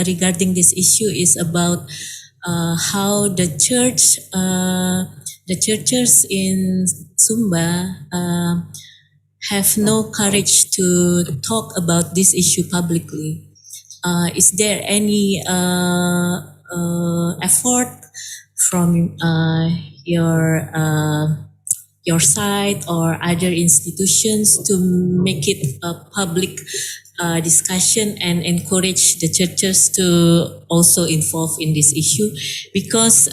regarding this issue is about how the churches in Sumba have no courage to talk about this issue publicly. Is there any effort from your side or other institutions to make it a public discussion and encourage the churches to also involve in this issue? Because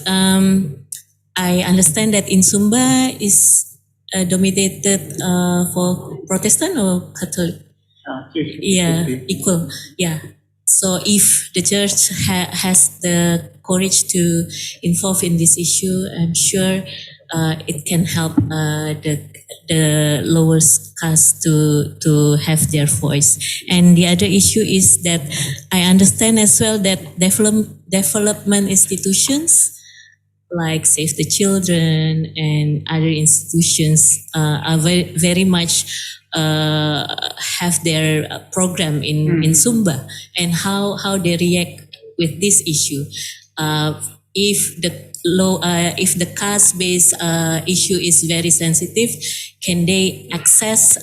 I understand that in Sumba is dominated for Protestant or Catholic? Yeah, equal. Yeah. So if the church has the courage to involve in this issue, I'm sure it can help the lower caste to have their voice. And the other issue is that I understand as well that development institutions like Save the Children and other institutions are very much have their program in Sumba, and how they react with this issue. If the caste-based issue is very sensitive, can they access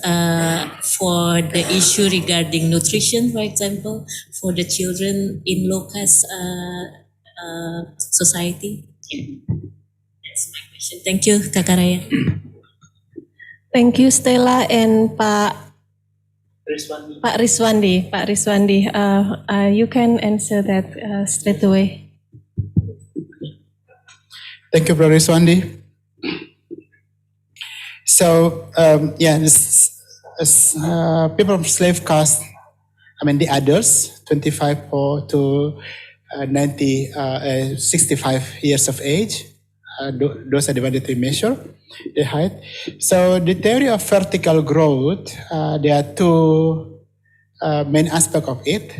for the issue regarding nutrition, for example, for the children in low caste society? That's my question. Thank you, Kakak Raya. Thank you, Stella and Pak Riswandi. You can answer that straight away. Thank you, Brother Riswandi. So, people from slave caste, the others, 25 to 65 years of age, those are divided to measure the height. So the theory of vertical growth, there are two main aspects of it.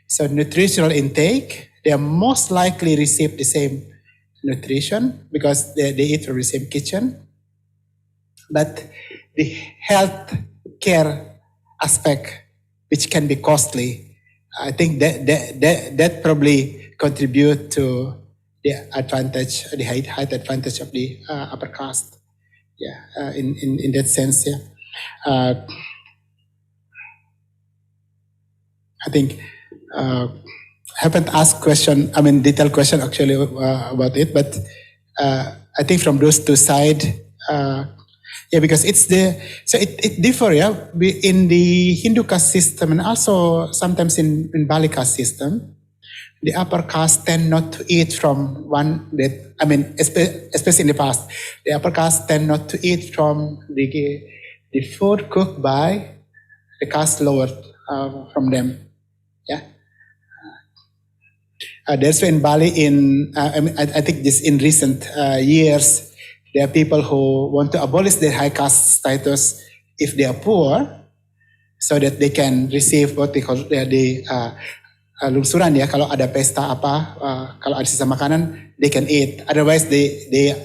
So nutritional intake, they are most likely receive the same nutrition because they eat from the same kitchen. But the health care aspect, which can be costly, I think that probably contribute to the advantage, the height advantage of the upper caste. Yeah, in that sense, yeah. I think I haven't asked detailed question actually about it, but I think from those two sides, because it differ, in the Hindu caste system and also sometimes in Bali caste system, the upper caste tend not to eat from especially in the past, the upper caste tend not to eat from the food cooked by the caste lower from them. Yeah. That's why in Bali, I think this in recent years, there are people who want to abolish their high caste status if they are poor, so that they can receive what they call the lungsuran, ya. Kalau ada pesta kalau ada sisa makanan, they can eat. Otherwise, they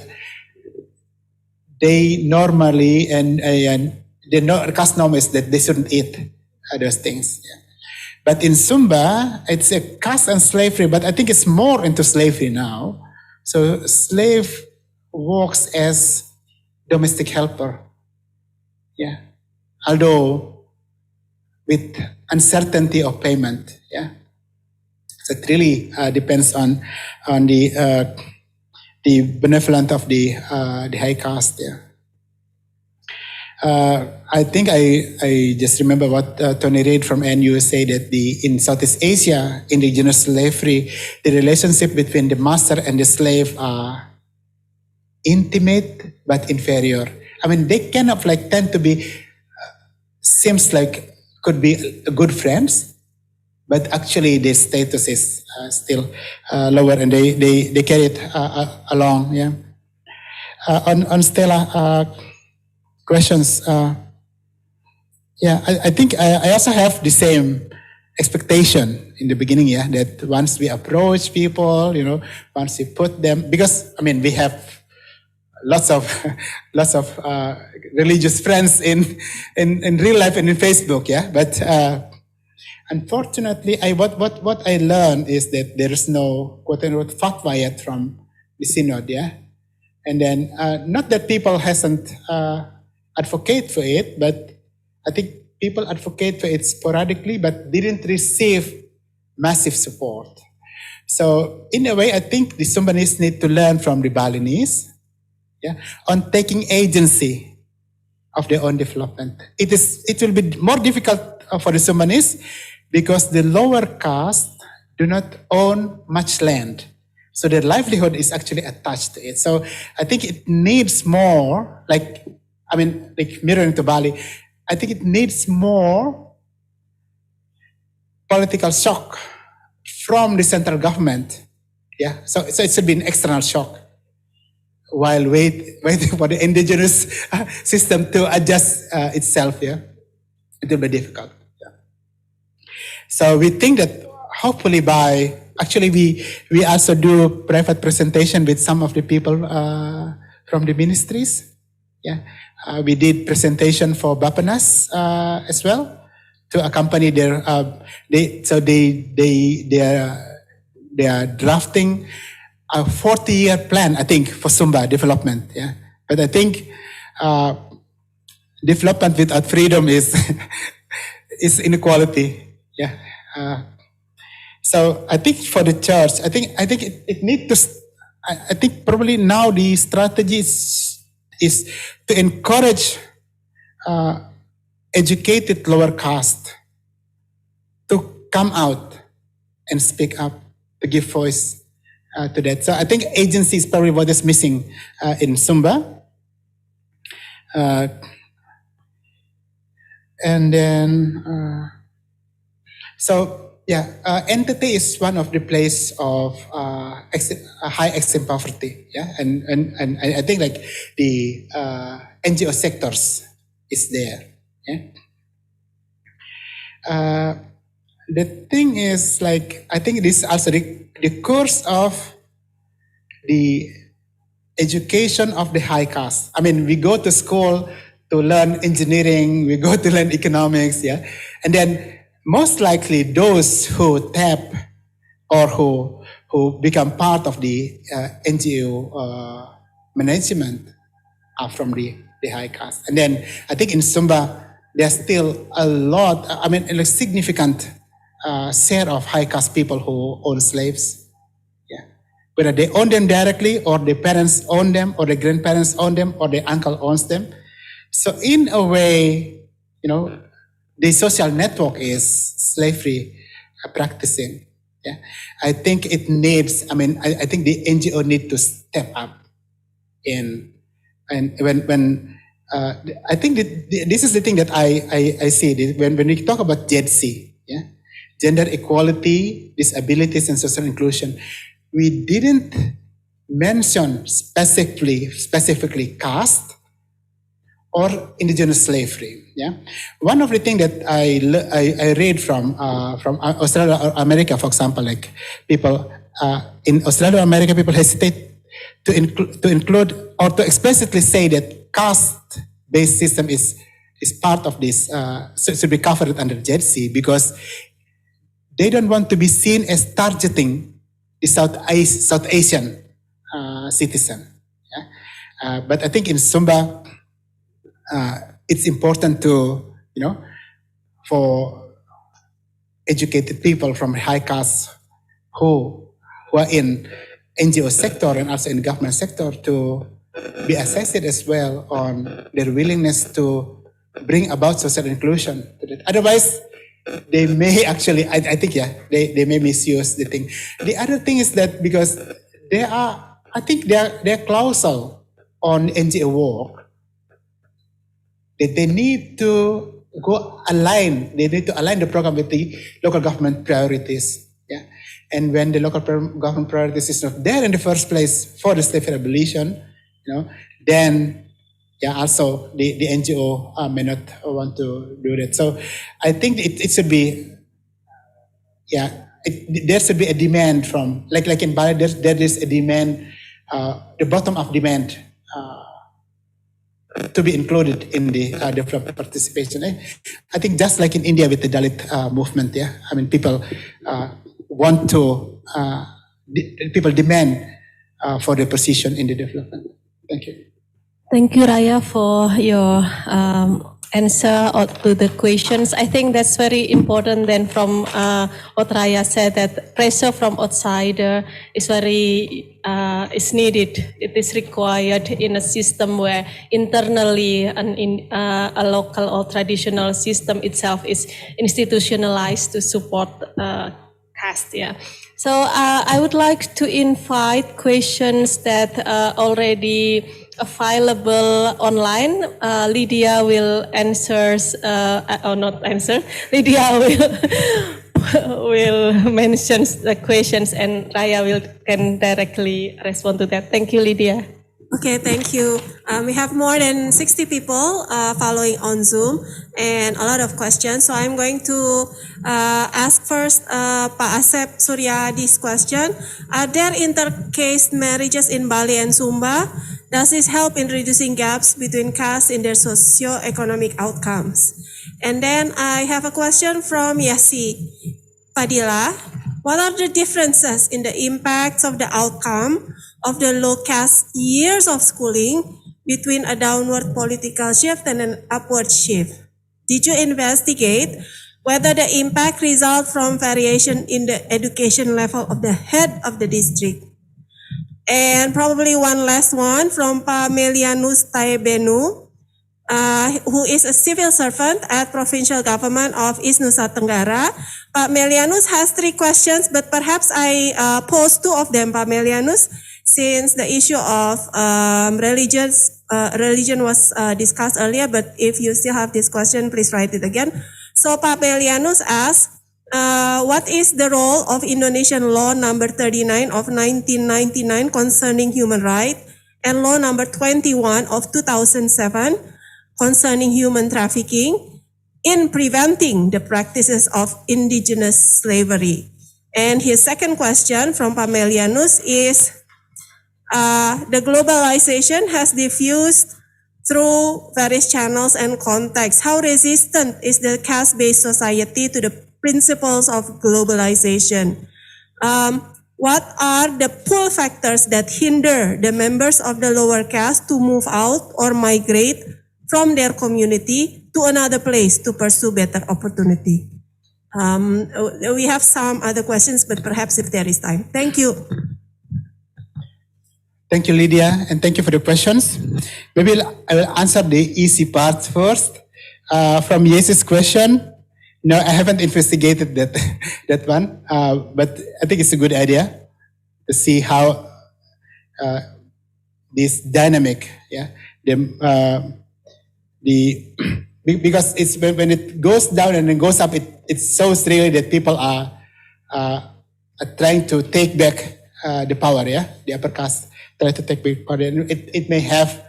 normally and the caste norm is that they shouldn't eat those things. Yeah. But in Sumba, it's a caste and slavery, but I think it's more into slavery now. So slave works as domestic helper. Yeah. Although with uncertainty of payment. Yeah. So it really depends on the benevolence of the high caste. Yeah. I think I just remember what Tony Reid from NU said that in Southeast Asia, indigenous slavery, the relationship between the master and the slave are intimate but inferior. I mean, they kind of like tend to be, seems like could be good friends, but actually their status is still lower, and they carry it along. Yeah. On Stella questions. I think I also have the same expectation in the beginning. Yeah, that once we approach people, once we put them, because I mean we have lots of religious friends in real life and in Facebook. Yeah, but unfortunately, what I learned is that there is no quote-unquote fatwa yet from the synod. Yeah, and then not that people hasn't advocate for it, but I think people advocate for it sporadically, but didn't receive massive support. So in a way, I think the Sumbanese need to learn from the Balinese, yeah, on taking agency of their own development. It will be more difficult for the Sumbanese because the lower caste do not own much land. So their livelihood is actually attached to it. So I think it needs more, like mirroring to Bali, I think it needs more political shock from the central government. Yeah, so it should be an external shock while waiting for the indigenous system to adjust itself. Yeah, it will be difficult. Yeah. So we think that hopefully we also do private presentation with some of the people from the ministries. Yeah, we did presentation for Bapanas as well to accompany their. They are drafting a 40-year plan, I think, for Sumba development. Yeah, but I think development without freedom is is inequality. Yeah. So I think for the church, I think it needs to. I think probably now the strategy is to encourage educated lower caste to come out and speak up, to give voice to that. So I think agency is probably what is missing in Sumba. And then, entity is one of the place of high extreme poverty. Yeah, and I think like the NGO sectors is there. Yeah. The thing is, like, I think this is also the course of the education of the high caste. I mean, we go to school to learn engineering, we go to learn economics, yeah, and then most likely those who tap or who become part of the NGO management are from the high caste. And then I think in Sumba, there's still a lot, a significant share of high caste people who own slaves. Yeah, whether they own them directly or their parents own them or their grandparents own them or their uncle owns them. So in a way, the social network is slavery practicing. Yeah, I think it needs. I think the NGO need to step up in, and when I think this is the thing that I see when we talk about JEDC, yeah, gender equality, disabilities, and social inclusion. We didn't mention specifically caste or indigenous slavery. Yeah, one of the things that I read from Australia or America, for example, like people in Australia or America, people hesitate to include or to explicitly say that caste-based system is part of this, so it should be covered under JEDC because they don't want to be seen as targeting the South Asian citizen. Yeah? But I think in Sumba, it's important to, for educated people from high caste who are in NGO sector and also in government sector to be assessed as well on their willingness to bring about social inclusion. Otherwise, they may actually, I think, yeah, they may misuse the thing. The other thing is that because I think they're clausal on NGO work, that they need to they need to align the program with the local government priorities. Yeah. And when the local government priorities is not there in the first place for the state abolition, then also the NGO may not want to do that. So I think it should be, there should be a demand from, like in Bali, there is a demand, the bottom-up demand to be included in the development participation. I think just like in India with the Dalit movement, I mean, people want to, people demand for the position in the development. Thank you. Thank you, Raya, for your answer to the questions. I think that's very important then from what Raya said, that pressure from outsider is very is needed. It is required in a system where internally a local or traditional system itself is institutionalized to support caste. Yeah. So I would like to invite questions that already available online. Lydia will answer, or not answer. Lydia will mention the questions, and Raya can directly respond to that. Thank you, Lydia. Okay, thank you. We have more than 60 people following on Zoom and a lot of questions. So I'm going to ask first Pak Asep Surya this question. Are there inter-caste marriages in Bali and Sumba? Does this help in reducing gaps between castes in their socio-economic outcomes? And then I have a question from Yasi Padilla. What are the differences in the impacts of the outcome of the low caste years of schooling between a downward political shift and an upward shift? Did you investigate whether the impact results from variation in the education level of the head of the district? And probably one last one from Pa Melianus Taebenu, who is a civil servant at provincial government of East Nusa Tenggara. Pak Melianus has 3 questions, but perhaps I pose 2 of them, Pak Melianus, since the issue of religion was discussed earlier, but if you still have this question, please write it again. So Pak Melianus asks, what is the role of Indonesian law number 39 of 1999 concerning human rights and law number 21 of 2007 concerning human trafficking in preventing the practices of indigenous slavery? And his second question from Pamelianus is, the globalization has diffused through various channels and contexts. How resistant is the caste-based society to the principles of globalization? What are the pull factors that hinder the members of the lower caste to move out or migrate from their community to another place to pursue better opportunity? We have some other questions, but perhaps if there is time. Thank you. Thank you, Lydia, and thank you for the questions. Maybe I will answer the easy part first. From Yes's question, no, I haven't investigated that one, but I think it's a good idea to see how this dynamic, because it's when it goes down and then goes up, it shows really that people are trying to take back the power, the upper caste try to take back power. It may have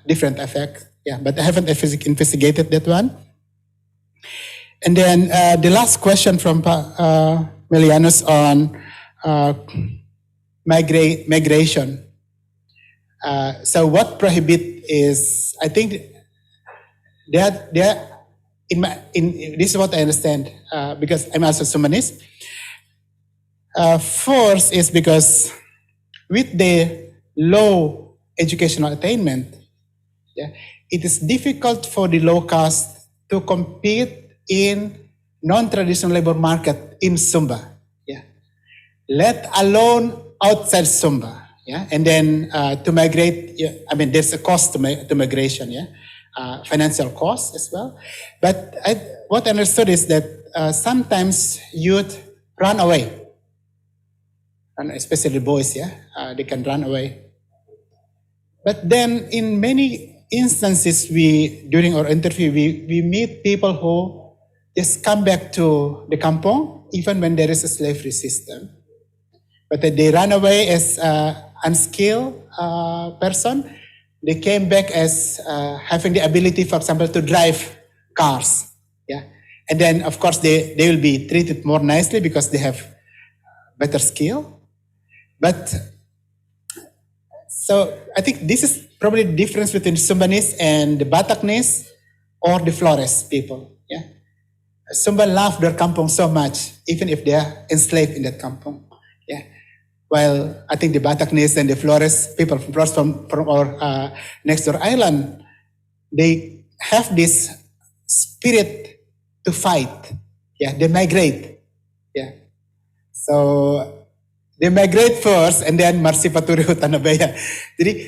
different effect, but I haven't investigated that one. And then the last question from Melianus on migration. So what prohibit is, I think that this is what I understand, because I'm also Sumanist. First is because with the low educational attainment, it is difficult for the low caste to compete in non-traditional labor market in Sumba, let alone outside Sumba. yeah, and then to migrate, I mean, there's a cost to migration, yeah, financial cost as well. But what I understood is that sometimes youth run away, and especially boys, yeah, they can run away. But then in many instances, during our interview, we meet people who just come back to the kampong, even when there is a slavery system. But they run away as unskilled person. They came back as having the ability, for example, to drive cars. Yeah, and then of course they will be treated more nicely because they have better skill. But so I think this is probably the difference between Sumbanese and the Bataknese or the Flores people. Yeah, Sumba love their kampong so much, even if they are enslaved in that kampong. Yeah. While I think the Bataknese and the Flores people from our next door island, they have this spirit to fight. Yeah, they migrate. Yeah, so they migrate first, and then Marsi Paturi Hutanabaya.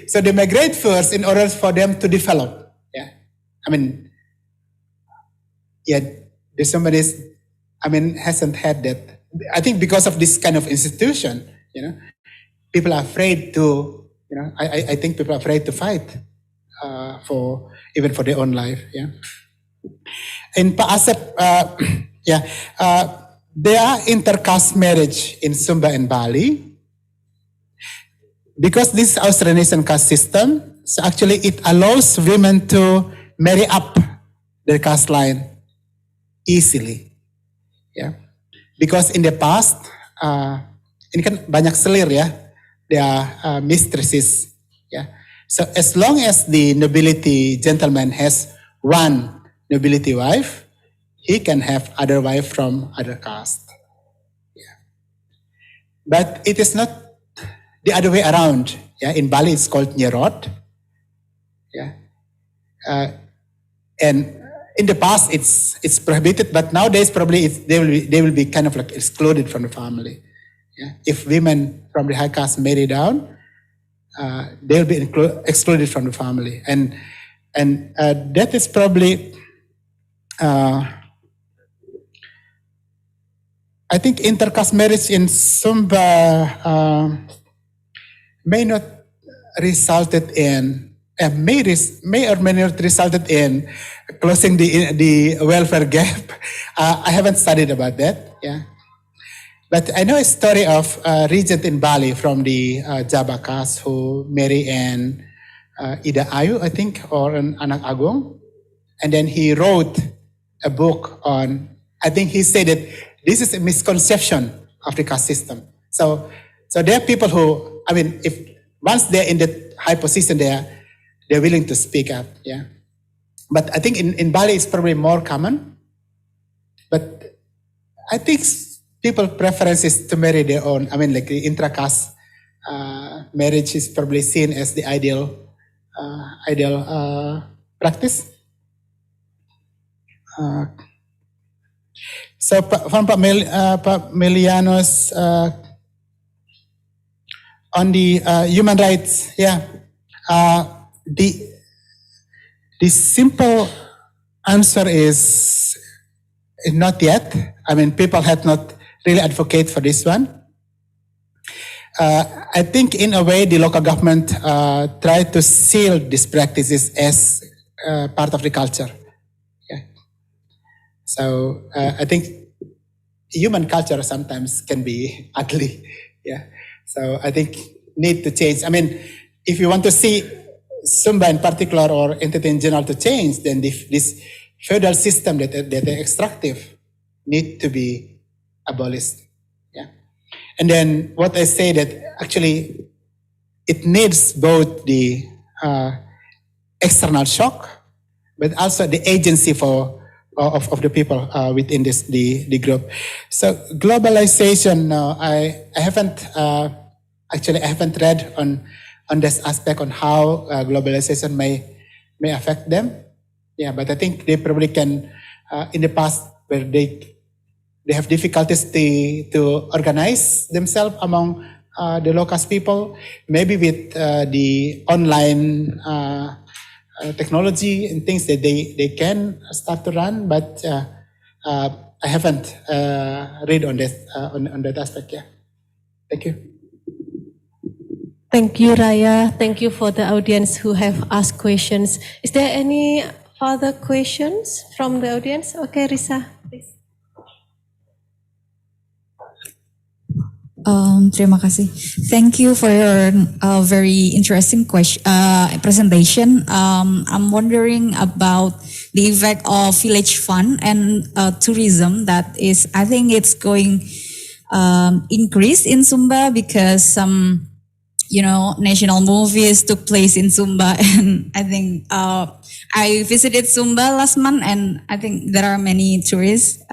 So they migrate first in order for them to develop. Yeah, I mean, yeah, the somebody's, I mean, hasn't had that. I think because of this kind of institution. You know, people are afraid to, you know, I think people are afraid to fight for even for their own life. Yeah. In Paasep, there are intercaste marriage in Sumba and Bali. Because this is Austronesian caste system, so actually it allows women to marry up their caste line easily. Yeah. Because in the past, ini kan banyak selir ya, they are mistresses, ya. So as long as the nobility gentleman has one nobility wife, he can have other wife from other caste. Yeah. But it is not the other way around. Yeah. In Bali, it's called nyerot. Yeah. And in the past, it's prohibited, but nowadays probably they will be kind of like excluded from the family. Yeah. If women from the high caste marry down, they'll be excluded from the family, and that is probably, I think, intercaste marriage in Sumba may not resulted in may or may not resulted in closing the welfare gap. I haven't studied about that. Yeah. But I know a story of a regent in Bali from the Java caste who married an Ida Ayu, I think, or an Anak Agung. And then he wrote a book on, I think he said that this is a misconception of the caste system. So there are people who, I mean, if once they're in the high position, they're willing to speak up. Yeah. But I think in Bali it's probably more common. But I think people preference is to marry their own. I mean, like the intra-caste marriage is probably seen as the ideal practice. So from Pak Melianos on the human rights, yeah, the simple answer is not yet. I mean, people have not really advocate for this one. I think in a way the local government try to seal these practices as part of the culture. Yeah. So I think human culture sometimes can be ugly. Yeah. So I think need to change. I mean, if you want to see Sumba in particular or entity in general to change, then this feudal system that are extractive need to be abolished. Yeah. And then what I say that actually it needs both the external shock, but also the agency of the people within the group. So globalization, I haven't actually I haven't read on this aspect on how globalization may affect them. Yeah, but I think they probably can in the past where they have difficulties to organize themselves among the low caste people. Maybe with the online technology and things that they can start to run, but I haven't read on that on that aspect. Yeah, thank you. Thank you, Raya. Thank you for the audience who have asked questions. Is there any further questions from the audience? Okay, Risa, please. Terima kasih. Thank you for your very interesting presentation. I'm wondering about the effect of village fund and tourism. That is, I think it's going increase in Sumba because some, national movies took place in Sumba, and I think I visited Sumba last month, and I think there are many tourists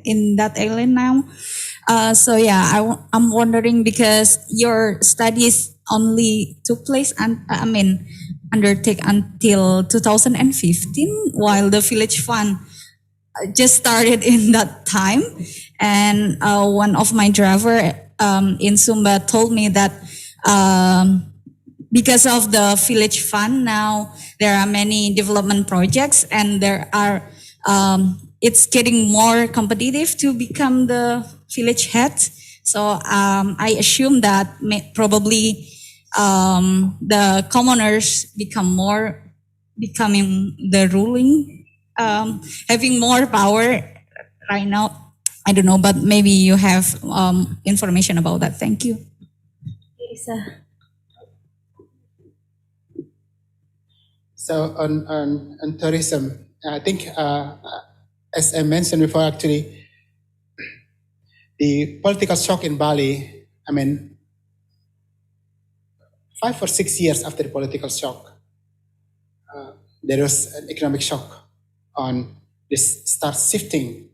in that island now. So yeah, I'm wondering because your studies only took place and undertake until 2015, while the village fund just started in that time. And one of my driver in Sumba told me that because of the village fund now there are many development projects and there are it's getting more competitive to become the village head. So I assume that probably the commoners becoming the ruling, having more power right now. I don't know, but maybe you have information about that. Thank you. So on tourism, I think as I mentioned before, actually, the political shock in Bali, 5 or 6 years after the political shock, there was an economic shock on this start shifting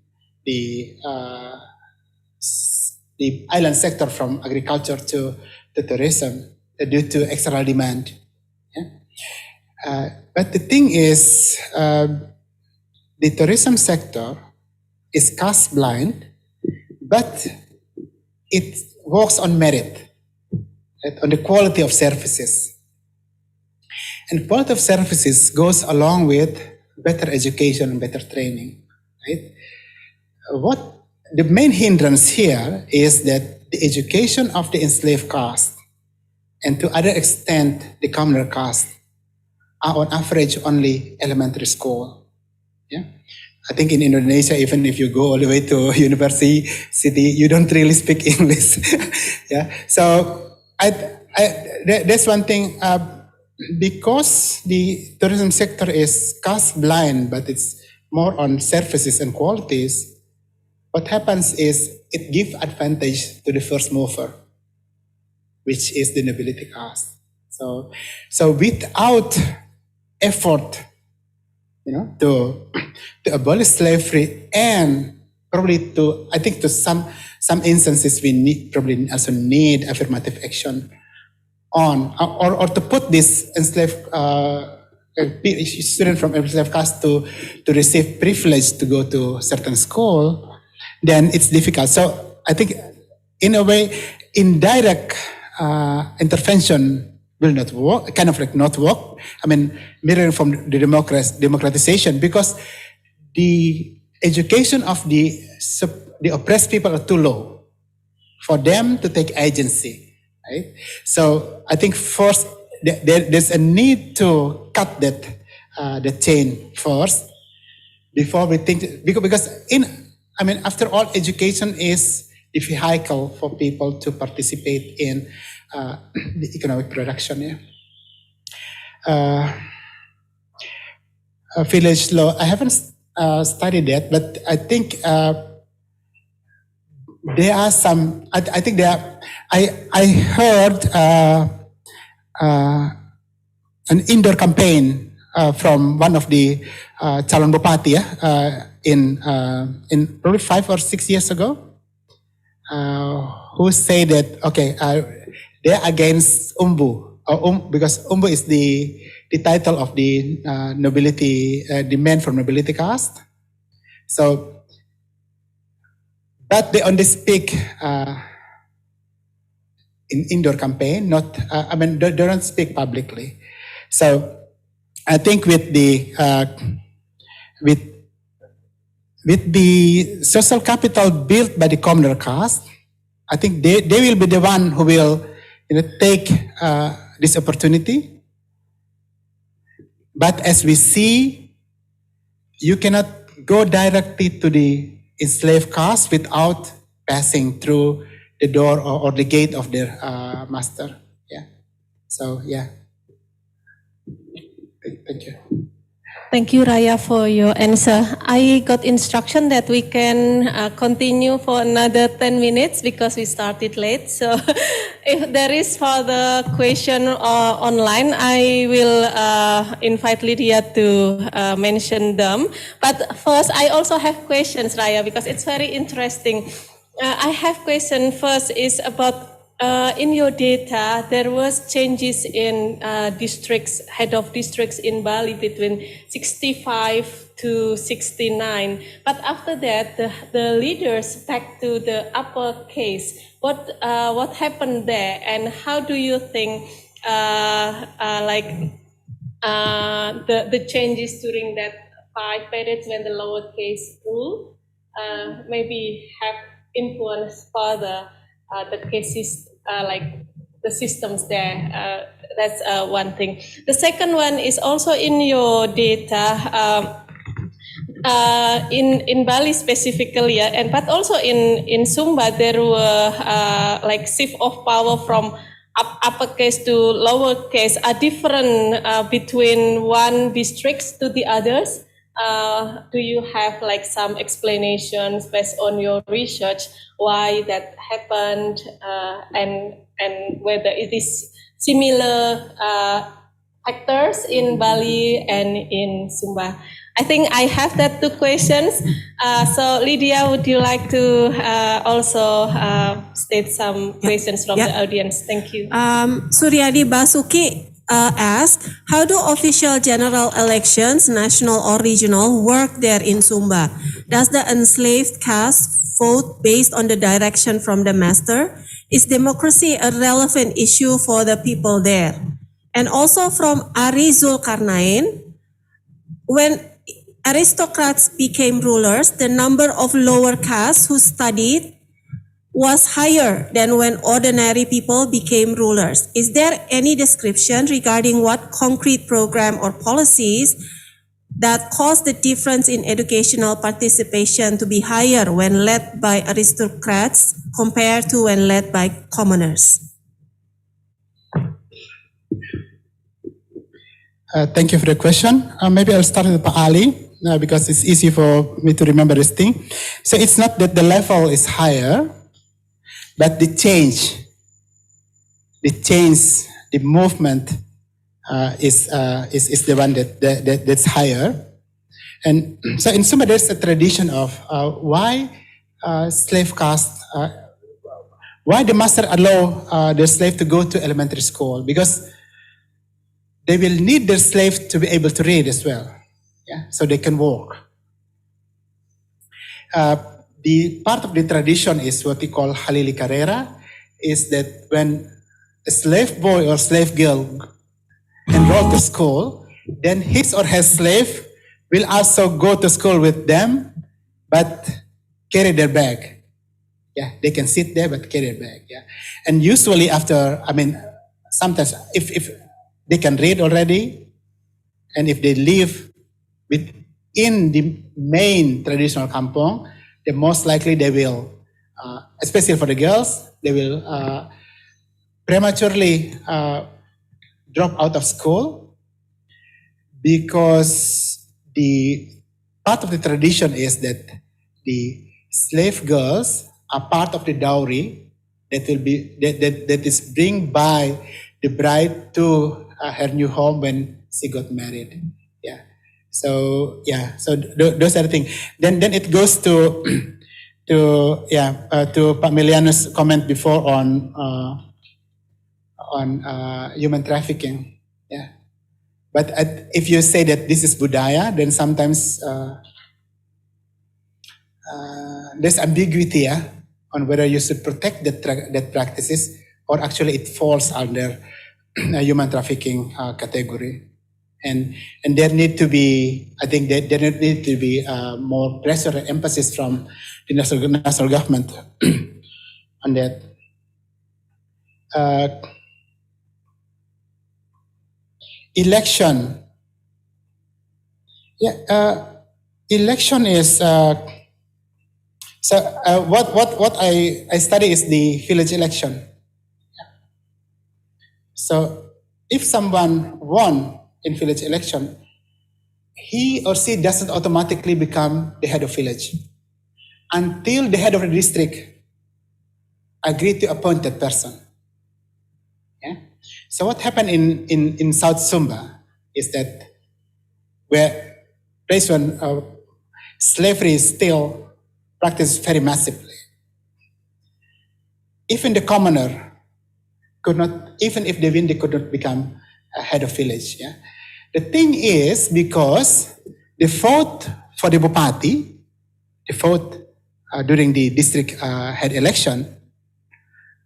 the island sector from agriculture to tourism due to external demand. Yeah? But the thing is, the tourism sector is caste blind, but it works on merit, right? On the quality of services. And quality of services goes along with better education and better training, right? What the main hindrance here is that the education of the enslaved caste and to other extent the commoner caste are on average only elementary school. Yeah, I think in Indonesia, even if you go all the way to university, you don't really speak English. Yeah, so that's one thing. Because the tourism sector is caste blind, but it's more on services and qualities. What happens is it gives advantage to the first mover, which is the nobility caste. So without effort, to abolish slavery and probably I think to some instances we probably also need affirmative action on or to put this enslaved student from enslaved caste to receive privilege to go to certain school. Then it's difficult. So I think, in a way, indirect intervention will not work, not work. Mirroring from the democratization, because the education of the oppressed people are too low for them to take agency, right? So I think first there's a need to cut that the chain first before we think, because after all, education is the vehicle for people to participate in the economic production. Yeah. Village law, I haven't studied that, but I think there are some. I think there are. I heard an indoor campaign from one of the calon bupati in probably 5 or 6 years ago, who say that they're against umbu, because umbu is the title of the nobility, demand for nobility caste. So, but they only speak in indoor campaign, not, they don't speak publicly. So I think with the social capital built by the commoner caste, I think they will be the one who will take this opportunity. But as we see, you cannot go directly to the enslaved caste without passing through the door or the gate of their master. Yeah. So yeah. Thank you. Thank you, Raya, for your answer. I got instruction that we can continue for another 10 minutes because we started late. So if there is further question online, I will invite Lydia to mention them. But first, I also have questions, Raya, because it's very interesting. I have question first is about in your data, there was changes in districts, head of districts in Bali between 65 to 69. But after that, the leaders back to the upper case. What happened there, and how do you think the changes during that 5 periods when the lower case rule maybe have influenced further the cases, like the systems there. That's one thing. The second one is also in your data, in Bali specifically, and but also in Sumba, there were like shift of power from upper case to lower case are different between one districts to the others. Do you have like some explanations based on your research why that happened, and whether it is similar factors in Bali and in Sumba? I think I have that 2 questions. So Lydia, would you like to also state some questions from the audience? Thank you. Suryadi Basuki asked, how do official general elections, national or regional, work there in Sumba? Does the enslaved caste vote based on the direction from the master? Is democracy a relevant issue for the people there? And also from Ari Zulkarnain, when aristocrats became rulers, the number of lower castes who studied was higher than when ordinary people became rulers. Is there any description regarding what concrete program or policies that caused the difference in educational participation to be higher when led by aristocrats compared to when led by commoners? Thank you for the question. Maybe I'll start with Pak Ali because it's easy for me to remember this thing. So it's not that the level is higher, but the change, the movement is the one that's higher. And so in Sumba, there's a tradition of why slave caste, why the master allow the slave to go to elementary school, because they will need their slave to be able to read as well, yeah, so they can walk. The part of the tradition is what we call Halili Carrera, is that when a slave boy or slave girl enroll to school, then his or her slave will also go to school with them, but carry their bag. Yeah, they can sit there but carry their bag. Yeah, and usually after, sometimes if they can read already, and if they live within the main traditional kampong, then most likely they will, especially for the girls, they will prematurely drop out of school, because the part of the tradition is that the slave girls are part of the dowry that will be that is bring by the bride to her new home when she got married. Yeah. So yeah. So those are the things. Then it goes to Pak Miliano's comment before on human trafficking. Yeah. But if you say that this is budaya, then sometimes there's ambiguity on whether you should protect that practices or actually it falls under a human trafficking category. And there need to be, I think there need to be more pressure and emphasis from the national government on that. Election. Yeah, election is, what I study is the village election. So if someone won in village election, he or she doesn't automatically become the head of village until the head of the district agree to appoint that person. Yeah? So what happened in South Sumba is that where place when slavery is still practiced very massively. Even the commoner could not, even if they win, they could not become a head of village. Yeah? The thing is, because the vote for the Bupati, the vote during the district head election,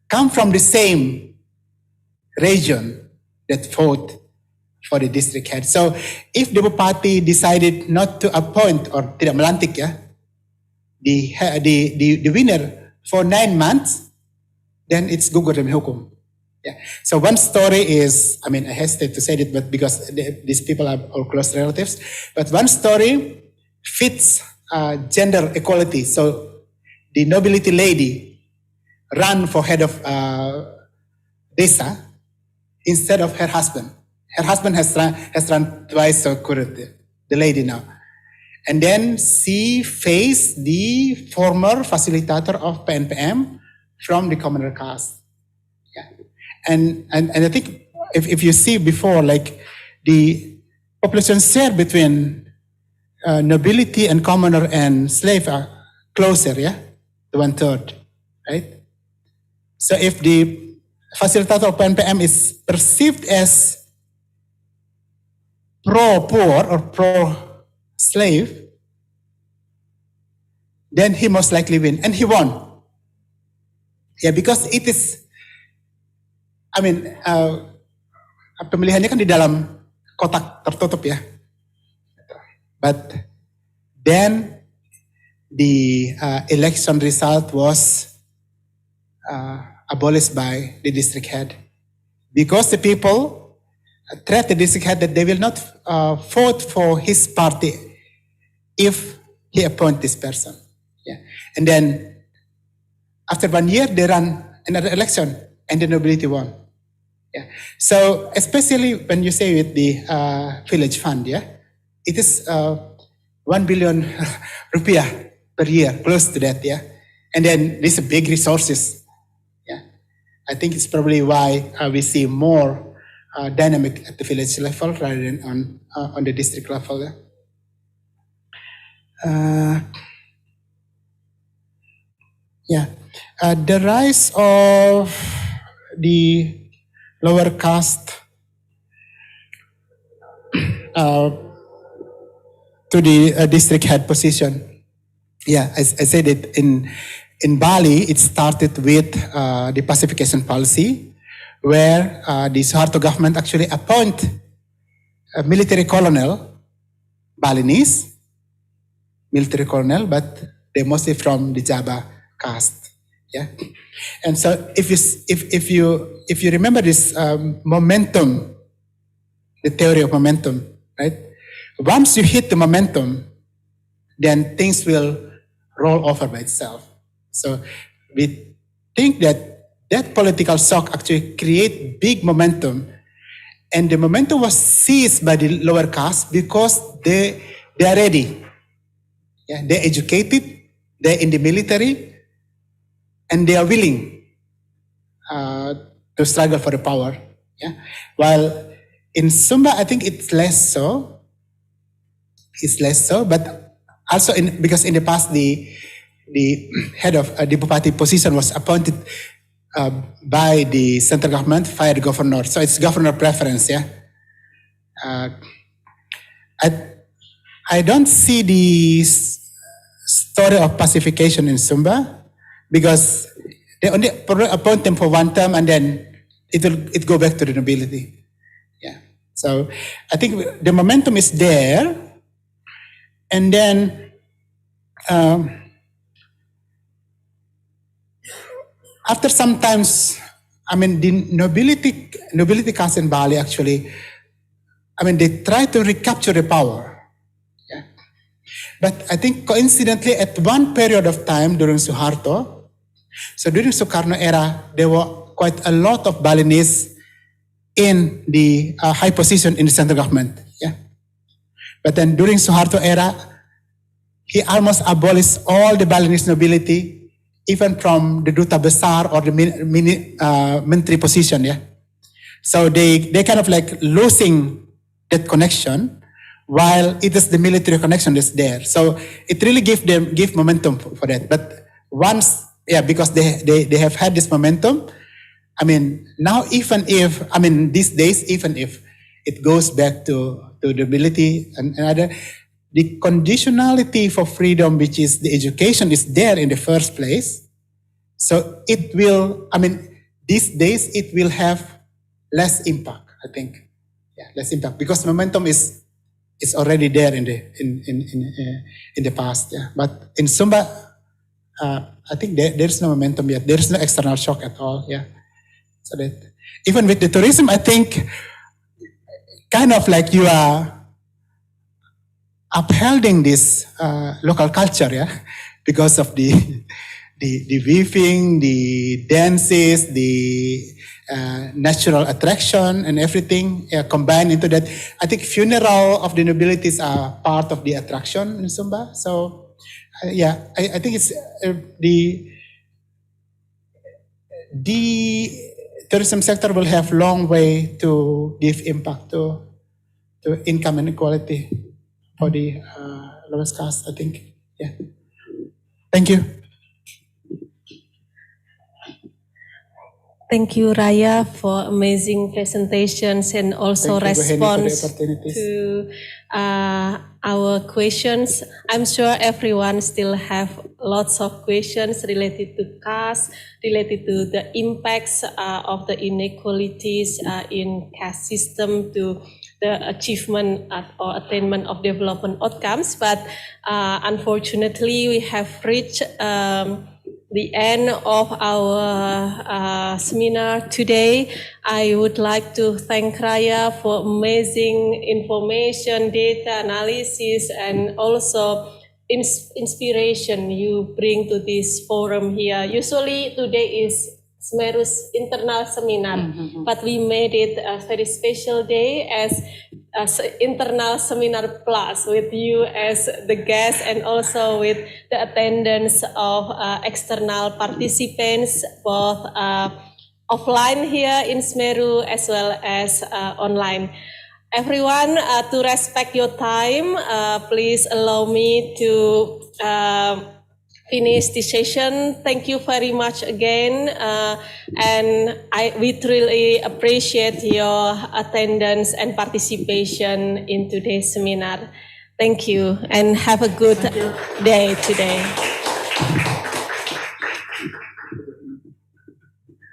come from the same region that vote for the district head. So if the Bupati decided not to appoint or tidak melantik the winner for 9 months, then it's gugur demi hukum. Yeah. So one story is, I hesitate to say it, but because these people are all close relatives, but one story fits gender equality. So the nobility lady ran for head of desa instead of her husband. Her husband has run twice so good, the lady now. And then she faced the former facilitator of PNPM from the commoner caste. Yeah. And I think if you see before, like the population share between nobility and commoner and slave are closer, yeah, to 1/3, right? So if the facilitator of PNPM is perceived as pro-poor or pro-slave, then he most likely win. And he won. Yeah, because it is, pemilihannya kan di dalam kotak tertutup ya. But then the election result was abolished by the district head because the people threat the district head that they will not vote for his party if he appoint this person. Yeah. And then after 1 year, they ran another election and the nobility won. Yeah. So especially when you say with the village fund, yeah, it is 1 billion rupiah per year, close to that, yeah. And then these big resources. Yeah. I think it's probably why we see more dynamic at the village level rather than on the district level. Yeah. The rise of the lower caste to the district head position. Yeah, I said it in Bali, it started with the pacification policy, where the Suharto government actually appoint a military colonel, Balinese military colonel, but they're mostly from the Java caste. Yeah, and so if you remember this momentum, the theory of momentum, right? Once you hit the momentum, then things will roll over by itself. So we think that political shock actually create big momentum, and the momentum was seized by the lower caste because they are ready. Yeah, they're educated, they're in the military, and they are willing to struggle for the power. Yeah, while in Sumba, I think it's less so. It's less so, but also because in the past the head of the Bupati position was appointed by the central government via the governor. So it's governor preference, yeah. I don't see the story of pacification in Sumba because they only appoint them for one term, and then it go back to the nobility. Yeah. So I think the momentum is there, and then after sometimes, I mean, the nobility caste in Bali actually, I mean, they try to recapture the power. Yeah. But I think coincidentally at one period of time during Suharto, so during Sukarno era, there were quite a lot of Balinese in the high position in the central government. Yeah. But then during Suharto era, he almost abolished all the Balinese nobility, even from the Duta Besar or the Menteri position. Yeah. So they kind of like losing that connection, while it is the military connection that's there. So it really give momentum for that. But once, yeah, because they have had this momentum, I mean, now even if, I mean, these days, even if it goes back to the ability and other, the conditionality for freedom, which is the education, is there in the first place. So it will, I mean, these days it will have less impact, I think. Yeah, less impact, because momentum is already there in the past. Yeah. But in Sumba, I think there's no momentum yet. There's no external shock at all. Yeah. So that even with the tourism, I think kind of like you are upholding this local culture, yeah, because of the weaving, the dances, the natural attraction and everything combined into that. I think funeral of the nobilities are part of the attraction in Sumba. So yeah, I think it's the tourism sector will have long way to give impact to income inequality for the lowest caste, I think. Yeah. Thank you. Thank you, Raya, for amazing presentations and also response to our questions. I'm sure everyone still have lots of questions related to caste, related to the impacts of the inequalities in caste system to the achievement or attainment of development outcomes. But unfortunately, we have reached the end of our seminar today. I would like to thank Raya for amazing information, data analysis, and also inspiration you bring to this forum here. Usually today is Semeru's internal seminar, but we made it a very special day as internal seminar plus with you as the guest and also with the attendance of external participants, both offline here in Semeru as well as online. Everyone, to respect your time, please allow me to finish the session. Thank you very much again, and we truly appreciate your attendance and participation in today's seminar. Thank you, and have a good day today.